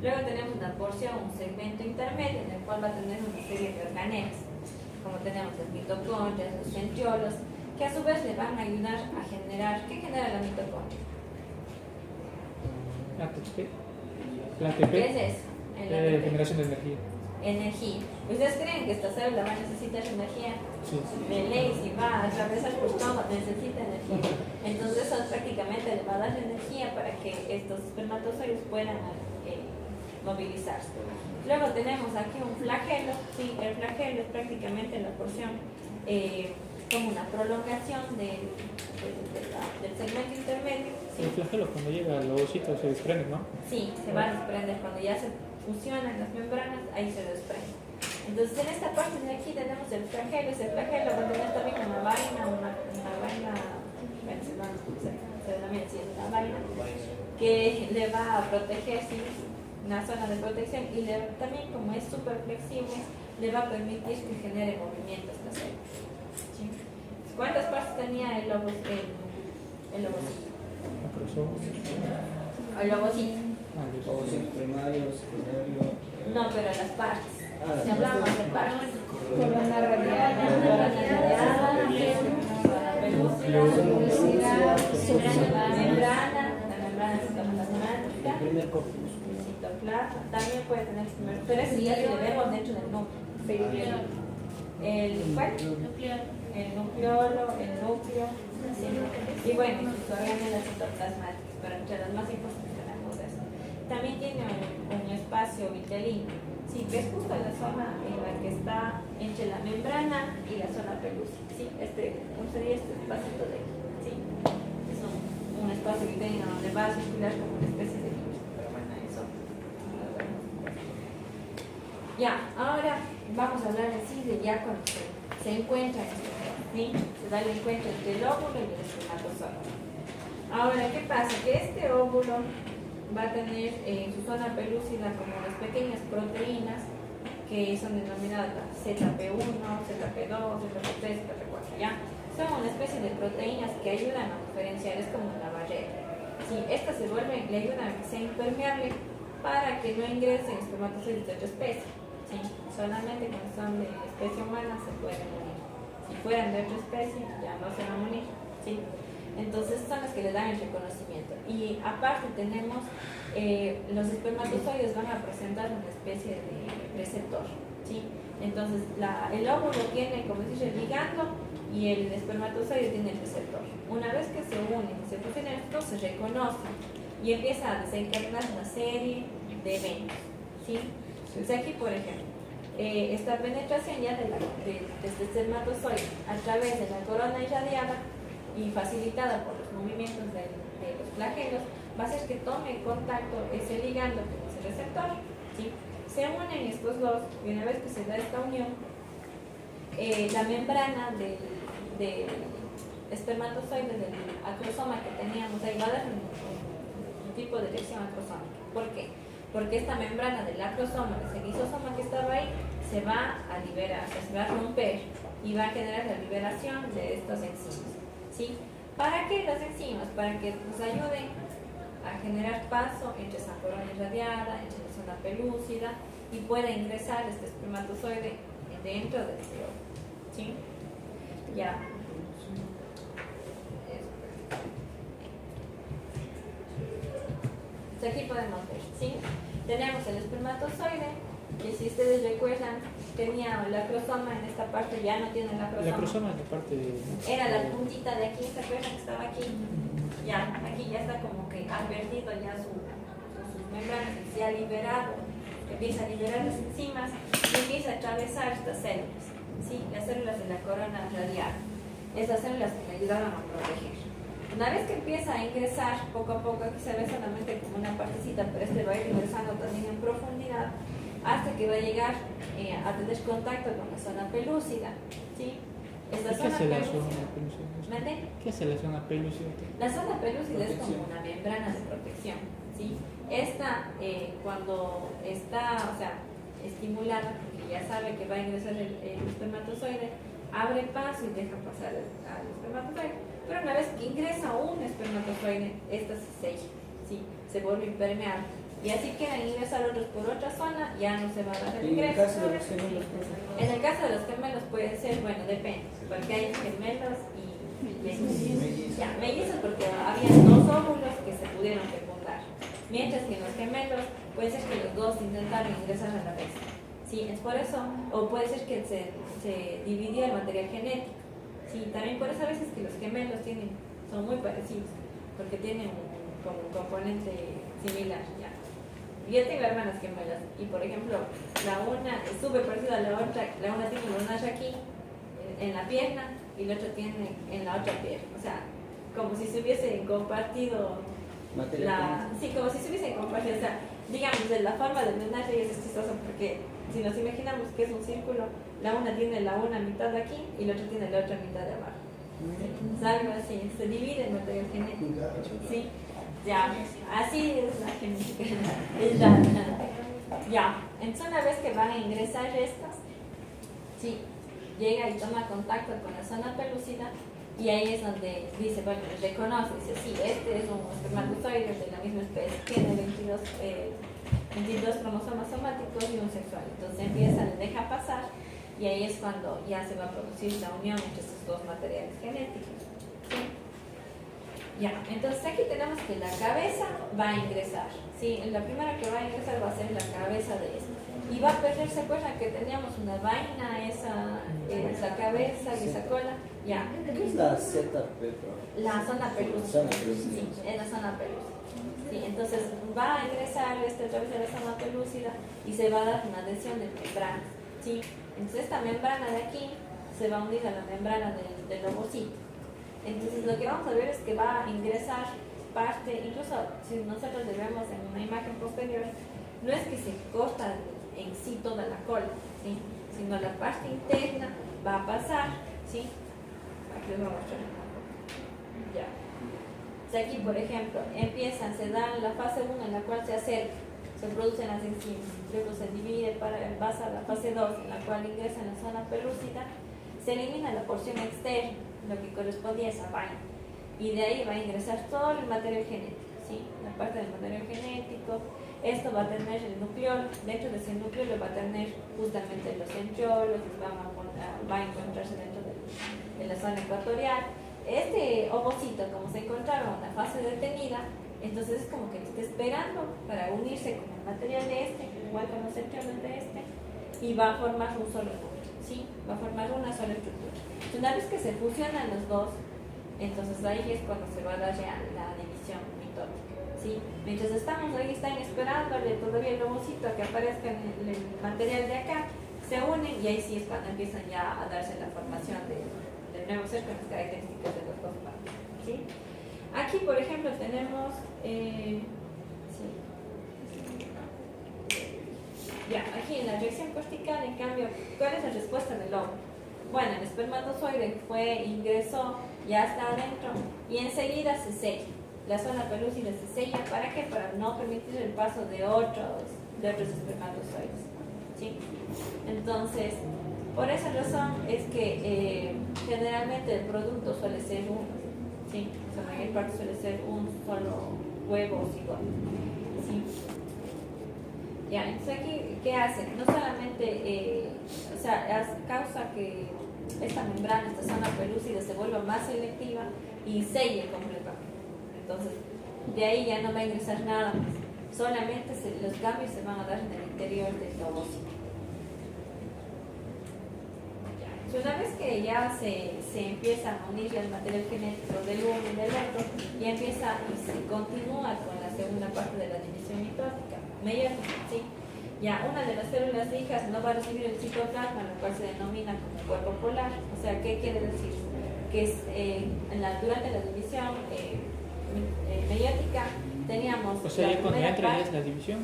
Luego tenemos una porción, un segmento intermedio, en el cual va a tener una serie de organelas, como tenemos las mitocondrias, los centriolos, que a su vez le van a ayudar a generar. ¿Qué genera la mitocondria? ATP. La ¿Qué ATP. es eso? El ATP. Generación de energía. Energía. ¿Ustedes creen que esta célula va a necesitar energía? Sí. De ley, si va a atravesar por todo, necesita energía. Entonces eso prácticamente le va a dar energía para que estos espermatozoides puedan movilizarse. Luego tenemos aquí un flagelo. Sí, el flagelo es prácticamente la porción como una prolongación del segmento intermedio. ¿Sí? El flagelo cuando llega al ovocito se desprende, ¿no? Sí, se va a desprender. Cuando ya se fusionan las membranas, ahí se desprende. Entonces en esta parte de aquí tenemos el flagelo. Ese flagelo va a tener también una vaina, bueno, se denomina así, una vaina que le va a proteger, sí, una zona de protección, y también como es súper flexible, le va a permitir que genere movimiento esta célula. ¿Sí? ¿Cuántas partes tenía el ovocito? Acrosoma. El ovocito. Ovocito primario, secundario. No, pero las partes. Las Si hablamos de partes. Corona radial, Velocidad, la membrana citoplasmática, El primer corpus. citoplasma, también puede tener pero ese ya lo vemos dentro del núcleo. ¿Cuál? El nucleolo, el núcleo, sí. Y bueno, sus orgánulos citoplasmáticos, pero entre las más importantes tenemos eso. También tiene un espacio vitelino. Sí, que es justo la zona en la que está entre la membrana y la zona pelúcida. ¿Sí? ¿Cómo sería este espacito de aquí? ¿Sí? Es un espacio vitelino donde va a circular como una especie de líquido. Pero bueno, eso. Ya, ahora vamos a hablar en sí de ya cuando se encuentra en este tema, ¿sí? Se da el encuentro entre el óvulo y el espermatozoide. Ahora, ¿qué pasa? Que este óvulo va a tener en su zona pelúcida como las pequeñas proteínas que son denominadas ZP1, ZP2, ZP3, ZP4, ¿ya? Son una especie de proteínas que ayudan a diferenciar, es como una barrera. Sí, estas le ayudan a que sea impermeable para que no ingresen espermatozoides de otra especie. ¿Sí? Solamente cuando son de especie humana se pueden unir. Si fueran de otra especie ya no se van a unir. ¿Sí? Entonces son las que le dan el reconocimiento. Y aparte tenemos, los espermatozoides van a presentar una especie de receptor. ¿Sí? Entonces el óvulo tiene, como se dice, el ligando y el espermatozoide tiene el receptor. Una vez que se unen y se fusionan estos, se reconocen y empieza a desencadenar una serie de eventos. ¿Sí? Entonces aquí, por ejemplo, esta penetración ya de este espermatozoide a través de la corona irradiada y facilitada por los movimientos de los flagelos, va a hacer que tome contacto ese ligando con ese receptor. ¿Sí? Se unen estos dos y una vez que se da esta unión, la membrana del espermatozoide, del acrosoma que teníamos ahí, va a dar un tipo de dirección acrosómica. ¿Por qué? Porque esta membrana del acrosoma, ese lisosoma que estaba ahí, se va a liberar, se va a romper y va a generar la liberación de estos enzimas. ¿Sí? ¿Para qué las enzimas? Para que nos ayuden a generar paso entre esa corona irradiada, entre la zona pelúcida y pueda ingresar este espermatozoide dentro del óvulo. ¿Sí? Ya. Entonces aquí podemos ver, ¿sí? Tenemos el espermatozoide, que si ustedes recuerdan, tenía el acrosoma en esta parte, ya no tiene el acrosoma. El acrosoma es la parte de... Era la puntita de aquí, ¿se acuerdan que estaba aquí? Ya, aquí ya está como que ha perdido ya sus membranas, se ha liberado, empieza a liberar las enzimas y empieza a atravesar estas células, ¿sí? Las células de la corona radial. esas células que me ayudaban a proteger. Una vez que empieza a ingresar poco a poco, aquí se ve solamente como una partecita, pero este va a ir ingresando también en profundidad hasta que va a llegar a tener contacto con la zona pelúcida, ¿sí? Esta ¿Qué hace la pelúcida. zona pelúcida? ¿Mande? ¿Qué hace la zona pelúcida? La zona pelúcida es como una membrana de protección, ¿sí? Esta, cuando está, o sea, estimulada, porque ya sabe que va a ingresar el espermatozoide, abre paso y deja pasar al espermatozoide. Pero una vez que ingresa un espermatozoide, esta se sella, ¿sí? Se vuelve impermeable. Y así quedan ingresar otros por otra zona, ya no se va a dar el En el ingreso. caso de los gemelos, En el caso de los gemelos puede ser, bueno, depende, porque hay gemelos y mellizos. Ya, mellizos porque había dos óvulos que se pudieron fecundar. Mientras que en los gemelos puede ser que los dos intentaron ingresar a la vez. Sí, es por eso, o puede ser que se dividió el material genético. Sí, también por eso a veces que los gemelos son muy parecidos, porque tienen como un componente similar. Ya. Yo tengo hermanas gemelas y por ejemplo, la una es súper parecida a la otra, la una tiene lunaje aquí en la pierna y la otra tiene en la otra pierna. O sea, como si se hubiesen compartido como si se hubiesen compartido, o sea, digamos, de la forma del lunaje es chistoso porque si nos imaginamos que es un círculo, la una tiene la una mitad de aquí y la otra tiene la otra mitad de abajo. ¿Sí? Algo así, se divide el material genético. ¿Sí? Ya, así es la genética. Ya, entonces una vez que van a ingresar estas, sí, llega y toma contacto con la zona pelúcida y ahí es donde dice, bueno, reconoce, dice, sí, este es un espermatozoide de la misma especie, tiene 22 cromosomas somáticos y un sexual. Entonces empieza, le deja pasar y ahí es cuando ya se va a producir la unión entre estos dos materiales genéticos. ¿Sí? Ya, entonces aquí tenemos que la cabeza va a ingresar. ¿Sí? La primera que va a ingresar va a ser la cabeza de esto. Y va a perder, ¿se acuerdan que teníamos una vaina, esa cabeza y esa cola? Ya. ¿Qué es la ZP? La zona pelúcida. Sí, es la zona pelúcida. Sí, entonces va a ingresar a través de la zona pelúcida y se va a dar una adhesión de membranas. ¿Sí? Entonces esta membrana de aquí se va a unir a la membrana del ovocito. Entonces lo que vamos a ver es que va a ingresar parte, incluso si nosotros le vemos en una imagen posterior, no es que se corta en sí toda la cola, ¿sí? Sino la parte interna va a pasar, ¿sí? Aquí les voy a mostrar. Ya. Aquí, por ejemplo, se da la fase 1 en la cual se acerca, se producen las enzimas, luego se divide pasa a la fase 2 en la cual ingresa en la zona pelúcida, se elimina la porción externa, lo que correspondía a esa vaina, y de ahí va a ingresar todo el material genético, ¿sí? La parte del material genético, esto va a tener el nucleolo, dentro de ese nucleolo va a tener justamente los centriolos, va a encontrarse dentro de la zona ecuatorial. Este ovocito, como se encontraba en una fase detenida, entonces es como que está esperando para unirse con el material de este, igual con los centriolos de este, y va a formar un solo núcleo, ¿sí? Va a formar una sola estructura. Una vez que se fusionan los dos, entonces ahí es cuando se va a dar ya la división mitótica, ¿sí? Mientras están esperándole todavía el ovocito a que aparezca en el material de acá, se unen y ahí sí es cuando empiezan ya a darse la formación del nuevo ser con las características de los dos partes, ¿sí? Aquí, por ejemplo, tenemos ya, aquí en la reacción cortical, en cambio, ¿cuál es la respuesta del óvulo? Bueno, el espermatozoide ingresó, ya está adentro y enseguida se sella. La zona pelúcida se sella, ¿para qué? Para no permitir el paso de otros espermatozoides, ¿sí? Entonces, por esa razón es que generalmente el producto suele ser uno, ¿sí? O sea, la mayor parte suele ser un solo huevo o cigoto, ¿sí? Ya, entonces aquí, ¿qué hacen? No solamente, causa que esta membrana, esta zona pelúcida se vuelva más selectiva y selle completamente. Entonces, de ahí ya no va a ingresar nada más. Solamente los cambios se van a dar en el interior del ovocito. Una vez que ya se empieza a unir el material genético del uno y del otro, ya empieza y se continúa con la segunda parte de la división mitótica, ¿sí? Ya una de las células hijas no va a recibir el citoplasma, lo cual se denomina como cuerpo polar. O sea, ¿qué quiere decir? que es durante la división meiótica teníamos. O sea, la ya cuando primera entra ya parte. es la división.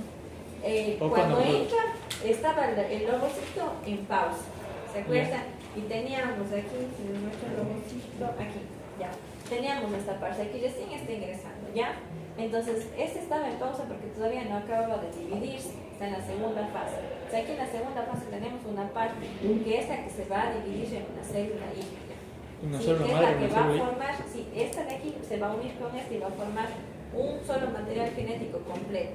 ¿O Cuando cuando entra estaba el lobocito en pausa, ¿se acuerdan? Y teníamos aquí, si les muestro el lobocito, aquí, ya. Teníamos esta parte, aquí recién está ingresando, ¿ya? Entonces, este estaba en pausa porque todavía no acababa de dividirse, está en la segunda fase. O sea, aquí en la segunda fase tenemos una parte que es la que se va a dividir en una célula híbrida. Una Sí, célula que es madre, la que una va a célula hija. formar, sí, esta de aquí se va a unir con esta y va a formar un solo material genético completo.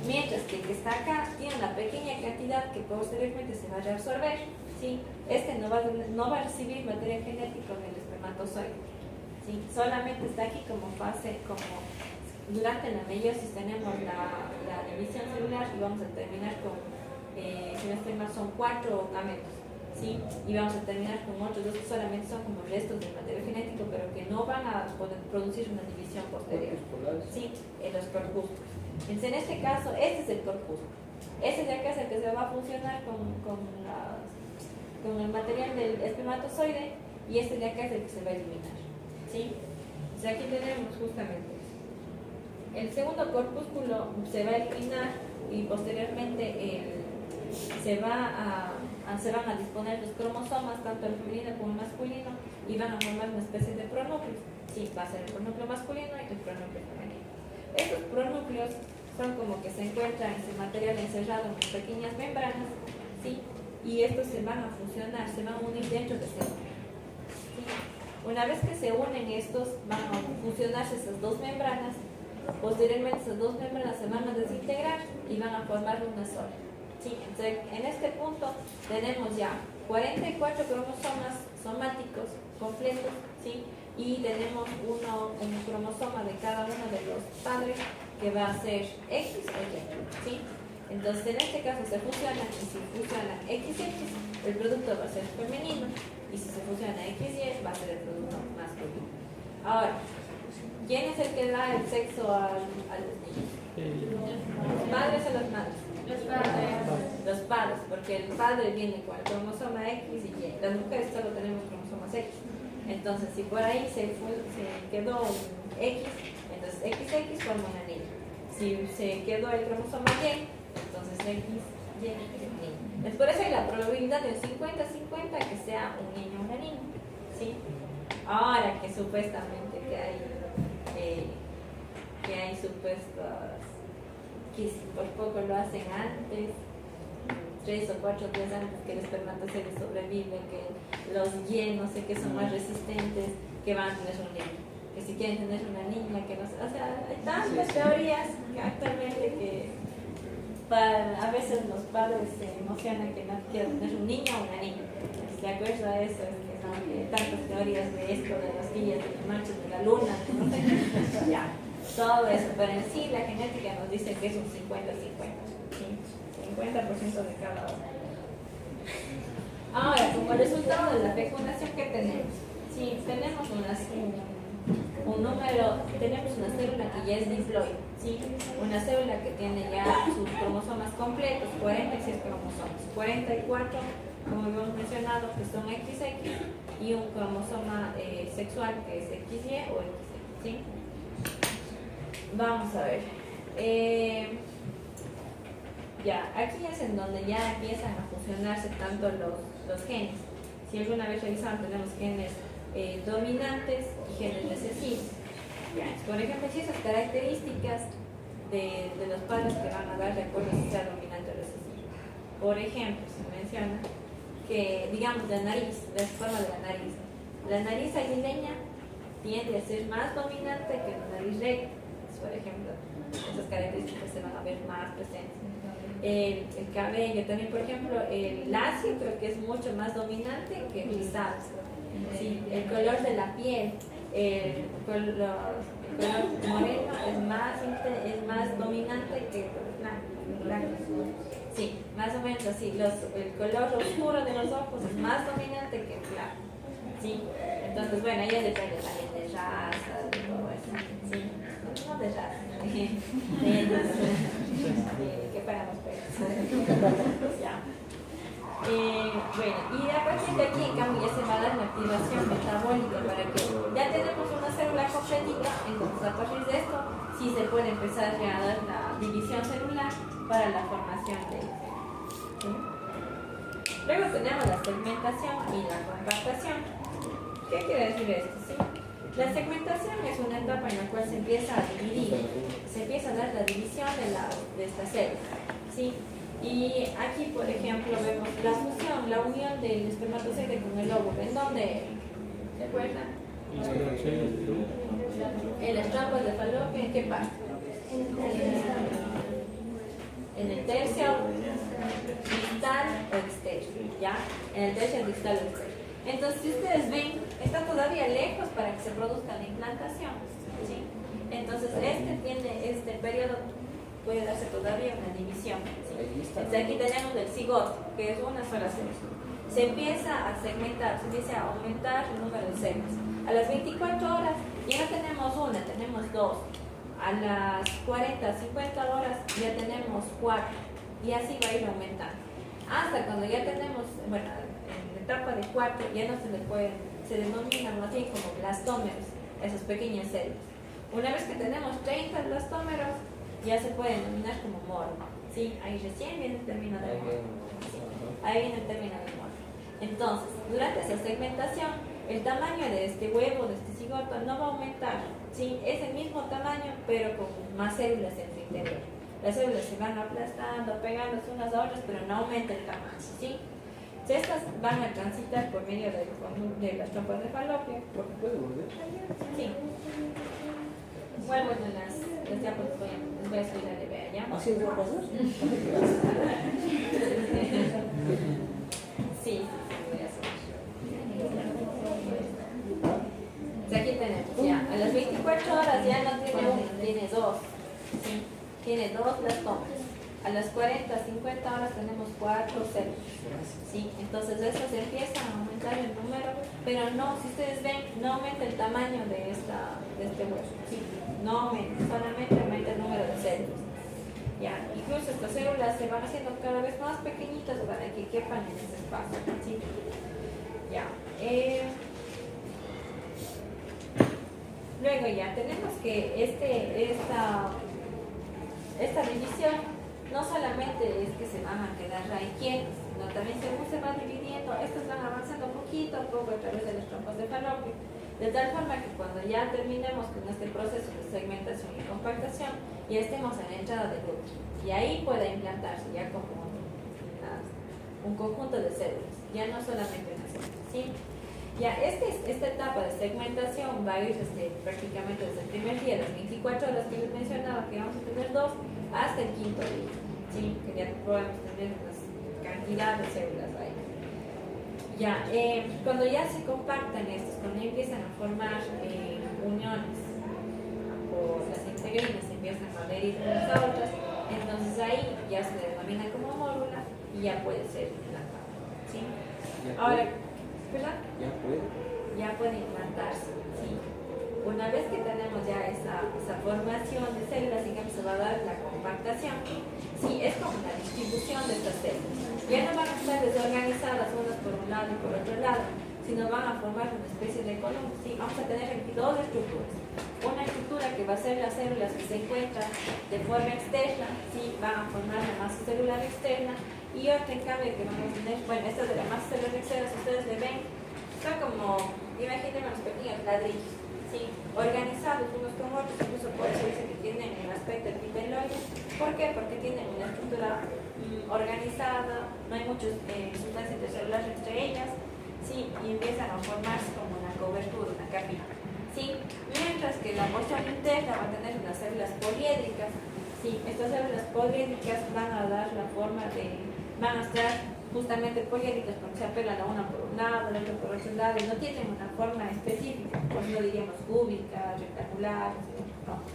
Mientras que el que está acá tiene una pequeña cantidad que posteriormente se va a reabsorber, ¿sí? Este no va a recibir material genético del espermatozoide, ¿sí? Solamente está aquí como fase, como durante la meiosis tenemos la división celular y vamos a terminar con, si no estoy mal, son 4 gametos, ¿sí? Y vamos a terminar con otros 2 que solamente son como restos del material genético, pero que no van a poder producir una división posterior, ¿sí? En los corpúsculos. Entonces, en este caso, este es el corpúsculo. Este de acá es el que se va a funcionar con el material del espermatozoide y este de acá es el que se va a eliminar, ¿sí? O sea, aquí tenemos justamente eso. El segundo corpúsculo se va a eliminar y posteriormente se van a disponer los cromosomas, tanto el femenino como el masculino, y van a formar una especie de pronúcleos. Sí, va a ser el pronúcleo masculino y el pronúcleo femenino. Estos pronúcleos son como que se encuentran ese material encerrado en pequeñas membranas, ¿sí? Y estos se van a fusionar, se van a unir dentro de células. ¿Sí? Una vez que se unen estos, van a fusionarse esas dos membranas. Posteriormente esas dos membranas se van a desintegrar y van a formar una sola. ¿Sí? Entonces, en este punto tenemos ya 44 cromosomas somáticos completos, ¿sí? Y tenemos un cromosoma de cada uno de los padres que va a ser X o Y, ¿sí? Entonces, en este caso se fusionan y si fusionan XX, el producto va a ser femenino y si se fusiona XY, va a ser el producto masculino. Ahora, ¿quién es el que da el sexo a los niños? ¿Los padres o las madres? Los padres. Los padres, porque el padre viene con el cromosoma X y Y. Las mujeres solo tenemos cromosomas X. Entonces, si por ahí se quedó un X, entonces XX forma una niña. Si se quedó el cromosoma Y, entonces XY es niña. Es por eso hay la probabilidad de 50-50 que sea un niño o una niña, ¿sí? Ahora que supuestamente que hay supuestos que si por poco lo hacen antes, 3 o 4 días antes que el espermatozoide sobrevive, que los Y no sé qué son más resistentes, que van a tener un niño, que si quieren tener una niña, que no sé, o sea, hay tantas teorías que actualmente que a veces los padres se emocionan que no quieren tener un niño o una niña. ¿De acuerdo a eso? Es que son tantas teorías de esto, de las días, de las manchas de la luna, no sé, ya, todo eso, pero en sí la genética nos dice que es un 50-50, ¿sí? 50% de cada uno. Ahora, como resultado de la fecundación que tenemos, sí, tenemos un número, tenemos una célula que ya es diploide, ¿sí? Una célula que tiene ya sus cromosomas completos, 46 cromosomas, 44, como hemos mencionado, que son XX, y un cromosoma sexual que es XY o XX, ¿sí? Vamos a ver. Ya, aquí es en donde ya empiezan a fusionarse tanto los genes. Si alguna vez revisaron, tenemos genes dominantes y genes recesivos. Ya, por ejemplo, si esas características de los padres que van a dar de acuerdo si sea dominante o recesivo. Por ejemplo, se menciona que, digamos, la nariz, la forma de la nariz. La nariz aguileña tiende a ser más dominante que la nariz recta. Por ejemplo, esas características se van a ver más presentes. El cabello también, por ejemplo, el lacio creo que es mucho más dominante que el rizado. Sí, el color de la piel, el color moreno es más dominante que el color blanco. Sí, más o menos así. El color oscuro de los ojos es más dominante que el blanco. Sí, entonces bueno, ya depende también de raza, de todo eso. Sí, no de raza. ¿Qué pagamos? Ya. Bueno, y a partir de aquí, en cambio, ya se va a dar la activación metabólica para que ya tenemos una célula completita, entonces a partir de esto sí se puede empezar ya a dar la división celular para la formación de ¿sí? Luego tenemos la segmentación y la compactación. ¿Qué quiere decir esto? ¿Sí? La segmentación es una etapa en la cual se empieza a dividir, se empieza a dar la división de esta célula, ¿sí? Y aquí, por ejemplo, vemos la fusión, la unión del espermatozoide con el óvulo. ¿En dónde? ¿Se acuerdan? En las trompas de Falopio, ¿en qué parte? En el tercio distal o externo, ¿ya? En el tercio distal o externo. Entonces, si ustedes ven, está todavía lejos para que se produzca la implantación, ¿sí? Entonces, este periodo puede darse todavía una división, ¿sí? Entonces, aquí tenemos el cigoto, que es una sola célula. Se empieza a segmentar, se empieza a aumentar el número de células. A las 24 horas ya no tenemos una, tenemos dos. A las 40, 50 horas ya tenemos 4. Y así va a ir aumentando. Hasta cuando ya tenemos, bueno, en la etapa de 4 ya no se le puede, se denominan más bien como blastómeros, esas pequeñas células. Una vez que tenemos 30 blastómeros, ya se puede denominar como morbo. ¿Sí? Ahí recién viene el término de morbo. ¿Sí? Ahí viene el término de morbo. Entonces, durante esa segmentación, el tamaño de este huevo, de este cigoto, no va a aumentar. ¿Sí? Es el mismo tamaño, pero con más células en su interior. Las células se van aplastando, pegándose unas a otras, pero no aumenta el tamaño. ¿Sí? Estas van a transitar por medio de las trompas de Falopio. ¿Puede volver? Sí. Vuelvo en las trompas, les voy a explicar de vea, ¿ya? ¿Así va a pasar? Sí, voy a hacer. Aquí tenemos ya, a las 24 horas ya no tiene uno, tiene dos. ¿Sí? Tiene dos blastómeros. A las 40, 50 horas tenemos 4 células. ¿Sí? Entonces esto se empieza a aumentar el número, pero no, si ustedes ven, no aumenta el tamaño de este hueso. ¿Sí? No aumenta, solamente aumenta el número de células. Ya, incluso estas células se van haciendo cada vez más pequeñitas para que quepan en ese espacio. ¿Sí? Ya. Luego ya tenemos que esta división no solamente es que se van a quedar ahí quietos, sino también según se va dividiendo, estos van avanzando poquito a poco a través de las trompas de Falopio, de tal forma que cuando ya terminemos con este proceso de segmentación y compactación, ya estemos en la entrada del útero y ahí pueda implantarse ya como un conjunto de células, ya no solamente una célula, ¿sí? Ya, esta etapa de segmentación va a ir prácticamente desde el primer día, las 24 horas que les mencionaba, que vamos a tener 2, hasta el quinto día, ¿sí? Que ya podemos tener una cantidad de células ahí. Ya, cuando ya se compactan estos, cuando ya empiezan a formar uniones, o las integrinas empiezan a adherir unas a otras, entonces ahí ya se denomina como mórula y ya puede ser implantada, ¿sí? Ahora, ¿verdad? Ya puede implantarse, ¿sí? Una vez que tenemos ya esa formación de células, digamos, se va a dar la compactación. Sí, es como la distribución de estas células. Ya no van a estar desorganizadas unas por un lado y por otro lado, sino van a formar una especie de columna. ¿Sí? Vamos a tener aquí dos estructuras. Una estructura que va a ser las células que se encuentran de forma externa, ¿sí? Van a formar la masa celular externa. Y otra, en cambio, que vamos a tener, bueno, estas de la masa celular externa, si ustedes le ven, son como, imaginen unos pequeños ladrillos, ¿sí? Organizados unos con otros, incluso por eso dice que tienen el aspecto epipeloide. ¿Por qué? Porque tienen una estructura organizada, no hay muchas sustancias intercelulares entre ellas, ¿sí? Y empiezan a formarse como una cobertura, una capita, ¿sí? Mientras que la porción interna va a tener unas células poliédricas, ¿sí? Estas células poliédricas van a dar la forma van a estar justamente poliédricas porque se apelan a una por un lado, la otra por otro lado, y no tienen una forma específica, por ejemplo diríamos cúbica, rectangular, no.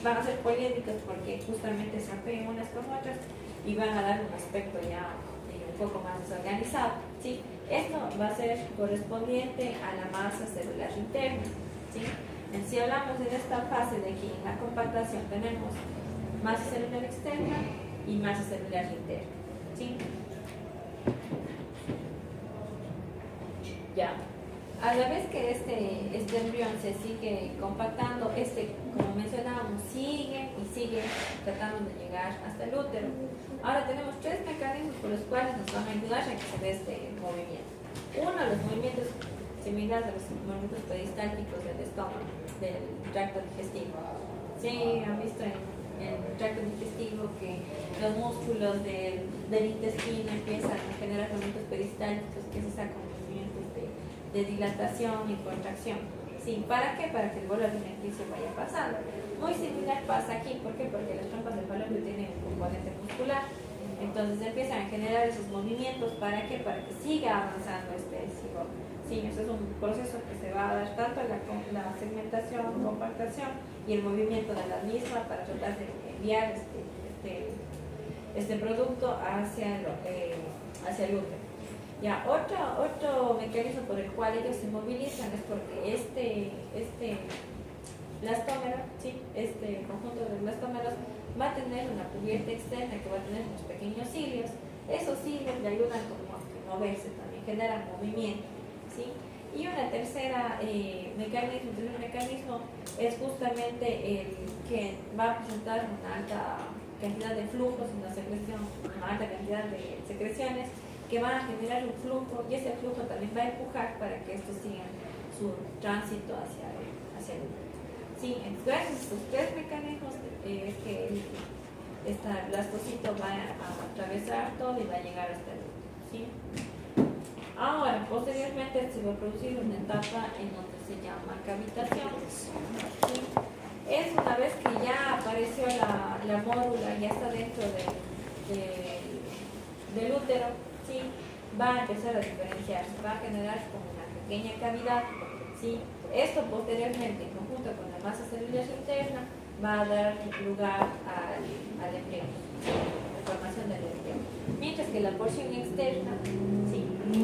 Van a ser poliédricas porque justamente se apegan unas con otras y van a dar un aspecto ya un poco más desorganizado, ¿sí? Esto va a ser correspondiente a la masa celular interna, ¿sí? Si hablamos de esta fase de aquí, en la compactación, tenemos masa celular externa y masa celular interna, ¿sí? Ya. A la vez que este embrión se sigue compactando, como mencionábamos, sigue y sigue tratando de llegar hasta el útero. Ahora tenemos tres mecanismos por los cuales nos van a ayudar a que se dé este movimiento. Uno, los movimientos similares a los movimientos peristálticos del estómago, del tracto digestivo. Sí, han visto en el tracto digestivo que los músculos del intestino empiezan a generar movimientos peristálticos, que se sacan movimientos de dilatación y contracción. Sí, ¿para qué? Para que el bolo alimenticio vaya pasando. Muy similar pasa aquí, ¿por qué? Porque las trompas de falopio tienen un componente muscular. Entonces empiezan a generar esos movimientos, ¿para qué? Para que siga avanzando este cigoto. Sí, eso es un proceso que se va a dar tanto en la segmentación, compactación y el movimiento de la misma para tratar de enviar este producto hacia el útero. Ya, otro mecanismo por el cual ellos se movilizan es porque este blastómero, ¿sí? Este conjunto de blastómeros va a tener una cubierta externa que va a tener unos pequeños cilios. Esos cilios le ayudan como a moverse, también generan movimiento, ¿sí? Y una tercer mecanismo es justamente el que va a presentar una alta cantidad de flujos, una alta cantidad de secreciones que van a generar un flujo, y ese flujo también va a empujar para que estos sigan su tránsito hacia el útero. Sí, gracias a estos tres mecanismos que este blastocito va a atravesar todo y va a llegar hasta el útero. ¿Sí? Ahora, posteriormente se va a producir una etapa en donde se llama cavitación. ¿Sí? Es una vez que ya apareció la mórula, ya está dentro del útero, ¿sí? Va a empezar a diferenciarse, va a generar como una pequeña cavidad, ¿sí? Esto posteriormente, en conjunto con la masa celular interna, va a dar lugar al embrión, ¿sí? La formación del embrión. Mientras que la porción externa, ¿sí?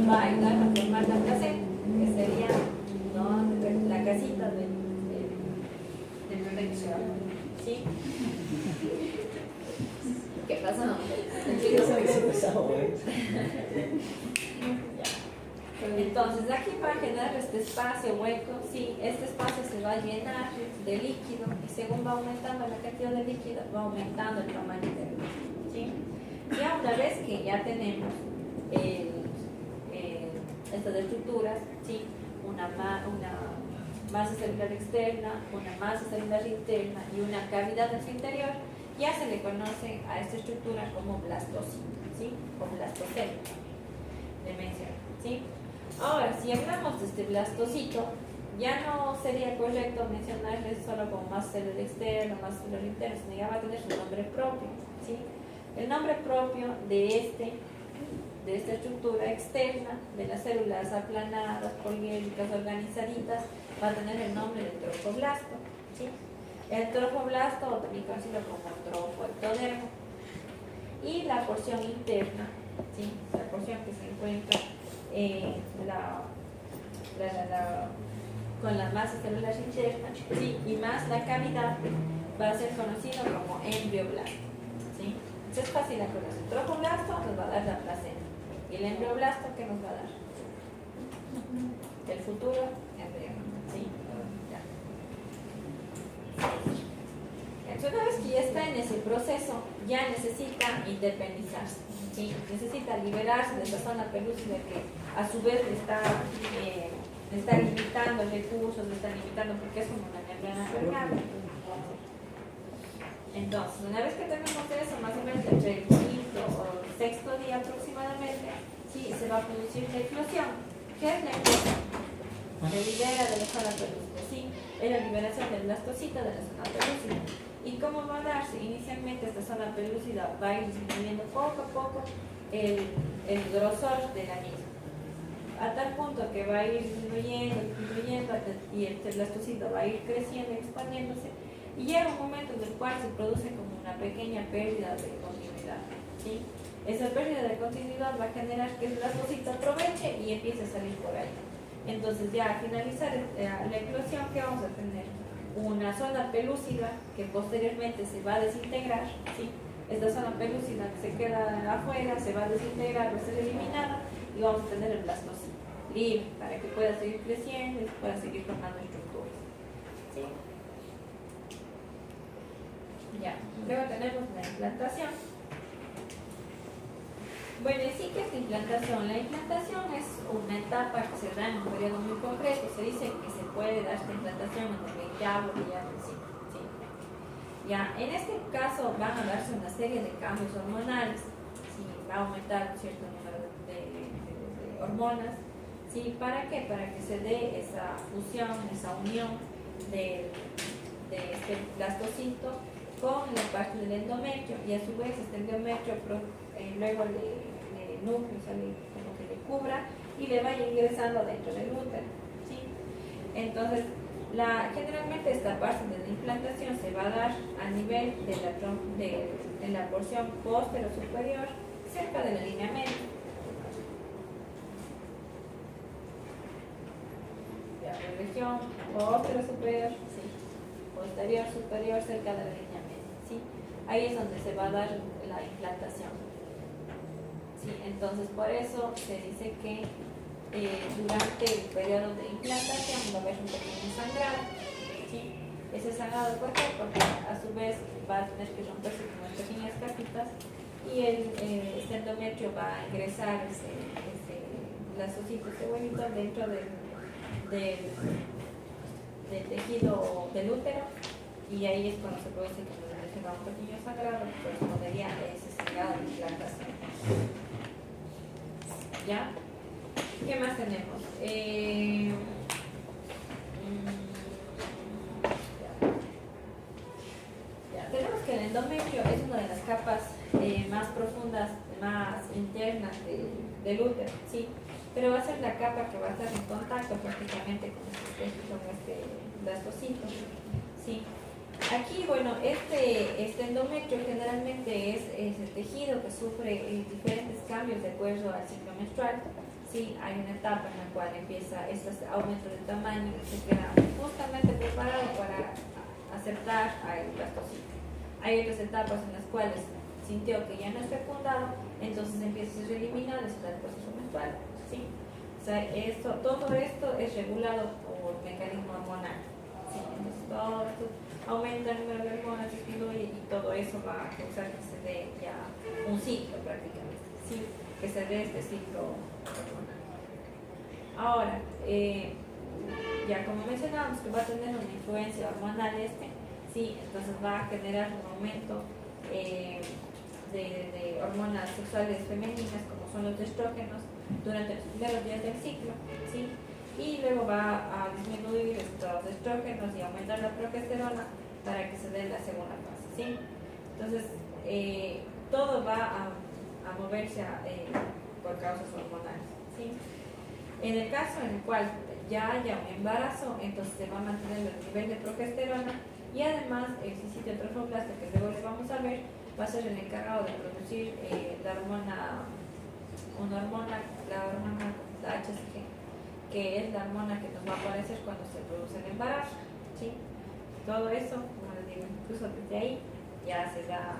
Va a ayudar a formar la placenta, que sería, ¿no?, la casita del bebé, ¿sí? ¿Qué pasó? Entonces aquí va a generar este espacio hueco, sí, este espacio se va a llenar de líquido y según va aumentando la cantidad de líquido va aumentando el tamaño del líquido, ¿sí? Ya una vez que ya tenemos estas estructuras, ¿sí? Una masa celular externa, una masa celular interna y una cavidad en su interior, ya se le conoce a esta estructura como blastocito, ¿sí? O blastocélula, le menciono, ¿sí? Ahora, si hablamos de este blastocito, ya no sería correcto mencionarle solo como masa celular externa, masa celular interna, sino ya va a tener su nombre propio, ¿sí? El nombre propio de esta estructura externa, de las células aplanadas, poliédricas, organizaditas, va a tener el nombre de trofoblasto, ¿sí? El trofoblasto, o también conocido como trofoectodermo, y la porción interna, ¿sí? La porción que se encuentra con la masa celular interna, ¿sí? Y más la cavidad, va a ser conocido como embrioblasto, ¿sí? Entonces es fácil de conocer. El trofoblasto nos va a dar la placenta. ¿Y el embrioblasto qué nos va a dar? El futuro embrión, ¿sí? Ya. Entonces, una vez que ya está en ese proceso, ya necesita independizarse, ¿sí? Necesita liberarse de esa zona pelúcida que a su vez le está limitando recursos, le está limitando porque es como una membrana permeable. Entonces, una vez que tenemos eso, más o menos entre el quinto o el sexto día aproximadamente, ¿sí? Se va a producir la eclosión. ¿Qué es la eclosión? Se libera de la zona pelúcida, ¿sí? Es la liberación del blastocito de la zona pelúcida. ¿Y cómo va a darse? Inicialmente esta zona pelúcida va a ir disminuyendo poco a poco el grosor de la misma, a tal punto que va a ir disminuyendo y el blastocito va a ir creciendo, expandiéndose, y llega un momento en el cual se produce como una pequeña pérdida de continuidad, ¿sí? Esa pérdida de continuidad va a generar que el blastocito aproveche y empiece a salir por ahí. Entonces ya al finalizar la eclosión, ¿qué vamos a tener? Una zona pelúcida que posteriormente se va a desintegrar, ¿sí? Esta zona pelúcida que se queda afuera se va a desintegrar, va a ser eliminada y vamos a tener el blastocito. libre para que pueda seguir creciendo y pueda seguir formando estructuras. ¿Sí? Ya, luego tenemos la implantación. Bueno, ¿y sí qué es la implantación? La implantación es una etapa que se da en un periodo muy concreto. Se dice que se puede dar esta implantación en el 20º día del ciclo. ¿Sí? Ya, en este caso van a darse una serie de cambios hormonales. ¿Sí? Va a aumentar un cierto número de hormonas. ¿Sí? ¿Para qué? Para que se dé esa fusión, esa unión de este blastocito con la parte del endometrio, y a su vez este endometrio luego el núcleo sale como que le cubra y le vaya ingresando dentro del útero. ¿Sí? Entonces, generalmente esta parte de la implantación se va a dar a nivel de la porción póstero superior, cerca de la línea media. La región póstero superior, sí. Posterior superior, cerca de la línea media. ¿Sí? Ahí es donde se va a dar la implantación. ¿Sí? Entonces, por eso se dice que durante el periodo de implantación va a haber un pequeño sangrado. ¿Sí? Ese sangrado, ¿por qué? Porque a su vez va a tener que romperse con unas pequeñas capitas y el endometrio va a ingresar ese blastocito, ese huevito dentro del tejido del útero, y ahí es cuando se produce un pequeño sangrado que correspondería a ese sangrado de implantación. ¿Ya? ¿Qué más tenemos? Tenemos que el endometrio es una de las capas más profundas, más internas del útero, ¿sí? Pero va a ser la capa que va a estar en contacto prácticamente con este blastocito, ¿sí? Aquí, bueno, este endometrio generalmente es el tejido que sufre diferentes cambios de acuerdo al ciclo menstrual. Sí, hay una etapa en la cual empieza este aumento de tamaño y se queda justamente preparado para aceptar al blastocito. Hay otras etapas en las cuales sintió que ya no es fecundado, entonces empieza a ser eliminado y se da el proceso menstrual. ¿Sí? O sea, todo esto es regulado por mecanismo hormonal. ¿Sí? Entonces todo esto aumenta el número de hormonas, disminuye, y todo eso va a causar que se dé ya un ciclo prácticamente. ¿Sí? Que se dé este ciclo hormonal. Ahora, ya como mencionábamos que va a tener una influencia hormonal ¿sí? Entonces va a generar un aumento de hormonas sexuales femeninas, como son los estrógenos, durante los primeros días del ciclo, ¿sí? Y luego va a disminuir estos estrógenos y aumentar la progesterona para que se dé la segunda fase, ¿sí? Entonces, todo va a moverse por causas hormonales, ¿sí? En el caso en el cual ya haya un embarazo, entonces se va a mantener el nivel de progesterona, y además el sitio trofoblasta, que luego le vamos a ver, va a ser el encargado de producir la HCG, que es la hormona que nos va a aparecer cuando se produce el embarazo, ¿sí? Todo eso, como les digo, incluso desde ahí ya se da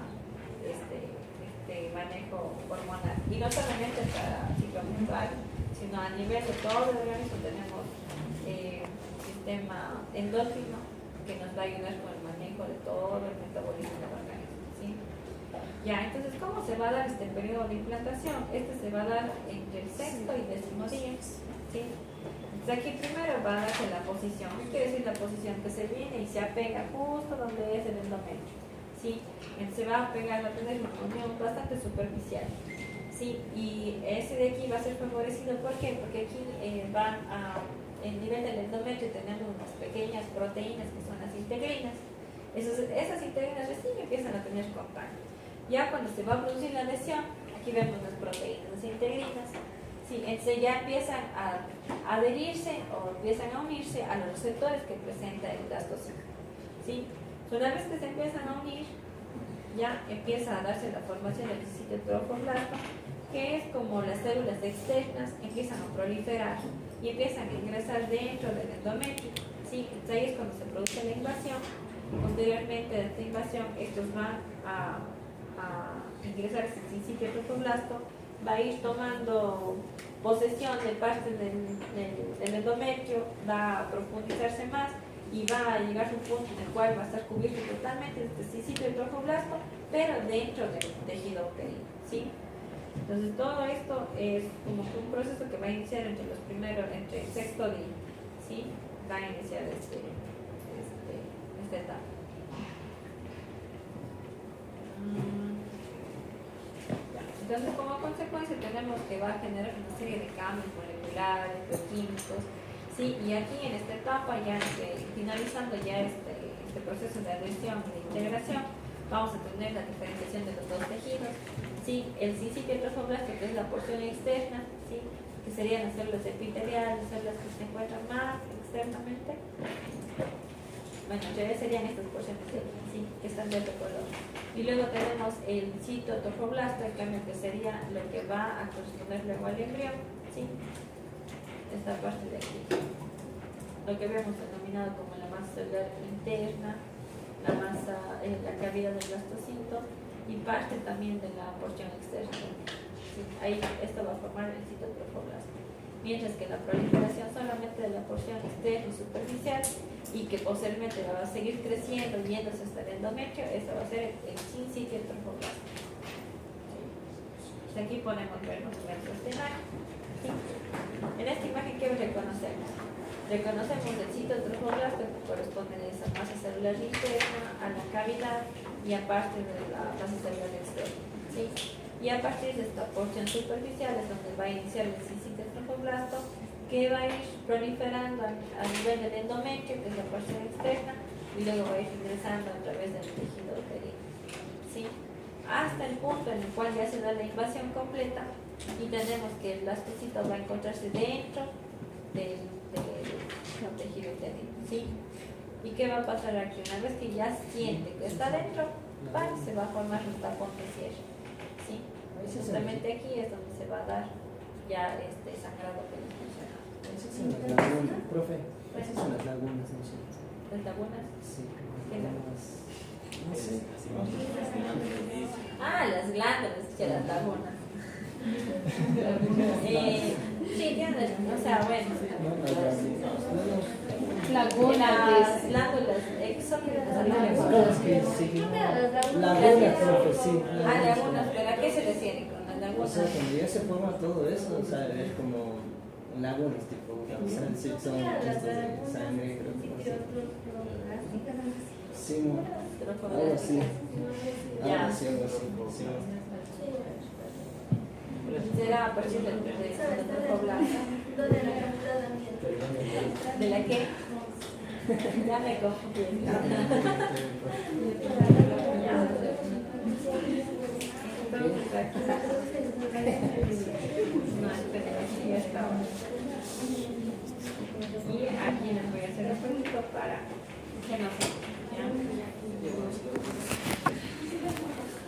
este manejo hormonal, y no solamente para ciclo menstrual, sino a nivel de todo el organismo. Tenemos un sistema endócrino que nos va a ayudar con el manejo de todo el metabolismo del organismo, ¿sí? Ya, entonces, ¿cómo se va a dar este periodo de implantación? Se va a dar entre el sexto y 10º día, ¿sí? Entonces, aquí primero va a darse la posición. ¿Qué quiere decir la posición? Que se viene y se apega justo donde es el endometrio, ¿sí? Entonces, se va a pegar, va a tener una unión bastante superficial, ¿sí? Y ese de aquí va a ser favorecido, ¿por qué? Porque aquí el nivel del endometrio tenemos unas pequeñas proteínas que son las integrinas. Esas integrinas recién empiezan a tener contacto. Ya cuando se va a producir la lesión, aquí vemos las proteínas, las integrinas, ¿sí? Entonces ya empiezan a adherirse o empiezan a unirse a los receptores que presenta el blastocito, ¿sí? Una vez que se empiezan a unir, ya empieza a darse la formación del sitio trofoblasta, que es como las células externas empiezan a proliferar y empiezan a ingresar dentro del endometrio, ¿sí? Entonces ahí es cuando se produce la invasión. Posteriormente de esta invasión, estos van a ingresar a este sitio trofoblasto, va a ir tomando posesión de parte del endometrio, va a profundizarse más y va a llegar a un punto en el cual va a estar cubierto totalmente de este sitio de trofoblasto, pero dentro del tejido uterino, ¿sí? Entonces todo esto es como que un proceso que va a iniciar entre el sexto día, ¿sí? Va a iniciar esta etapa. Entonces, como consecuencia tenemos que va a generar una serie de cambios moleculares, bioquímicos, ¿sí? Y aquí en esta etapa, ya finalizando ya este proceso de adhesión y de integración, vamos a tener la diferenciación de los dos tejidos, ¿sí? El sincitio trofoblasto, que es la porción externa, ¿sí? Que serían las células epiteliales, las células que se encuentran más externamente. Bueno, ya serían estas porciones, ¿sí? Que están de otro color. Y luego tenemos el citotrofoblasto, en cambio, que sería lo que va a corresponder luego al embrión, ¿sí? Esta parte de aquí. Lo que habíamos denominado como la masa celular interna, la cavidad del blastocito y parte también de la porción externa. ¿Sí? Ahí esto va a formar el citotrofoblasto. Mientras que la proliferación solamente de la porción externa y superficial, y que posteriormente va a seguir creciendo, yéndose hasta el endometrio, esto va a ser el sincitio trofoblasto. ¿Sí? Aquí podemos ver más o menos esta imagen. ¿Sí? En esta imagen, ¿qué reconocemos? Reconocemos el citotrofoblasto, que corresponde a esa masa celular interna, a la cavidad y a parte de la masa celular externa. ¿Sí? Y a partir de esta porción superficial es donde va a iniciar el sincitio trofoblasto, que va a ir proliferando a nivel del endometrio, que es la porción externa, y luego va a ir ingresando a través del tejido uterino, ¿sí? Hasta el punto en el cual ya se da la invasión completa y tenemos que el blastocito va a encontrarse dentro del tejido uterino, ¿sí? ¿Y qué va a pasar aquí? Una vez que ya siente que está dentro, se va a formar un tapón de cierre, ¿sí? Justamente aquí es donde se va a dar ya este sangrado que les mencionaba. Esas son las lagunas, profe. Esas son las lagunas, ¿no? ¿Las lagunas? Sí. ¿Qué lagunas? No sé. Las glándulas, que las lagunas. Sí, tienes, o sea, bueno. Las glándulas exócrinas. Lagunas, profe, sí. Lagunas, ¿pero a qué se refiere con las O lagunas? sea, cuando ya se forma todo eso, o sea, es como lagunas, tipo, o sea, sí, son estos de sangre, creo que sí, no, algo así. Ya. Algo así, algo así. Sí. Será a partir del trofoblasto. ¿De la qué? Ya me confundí.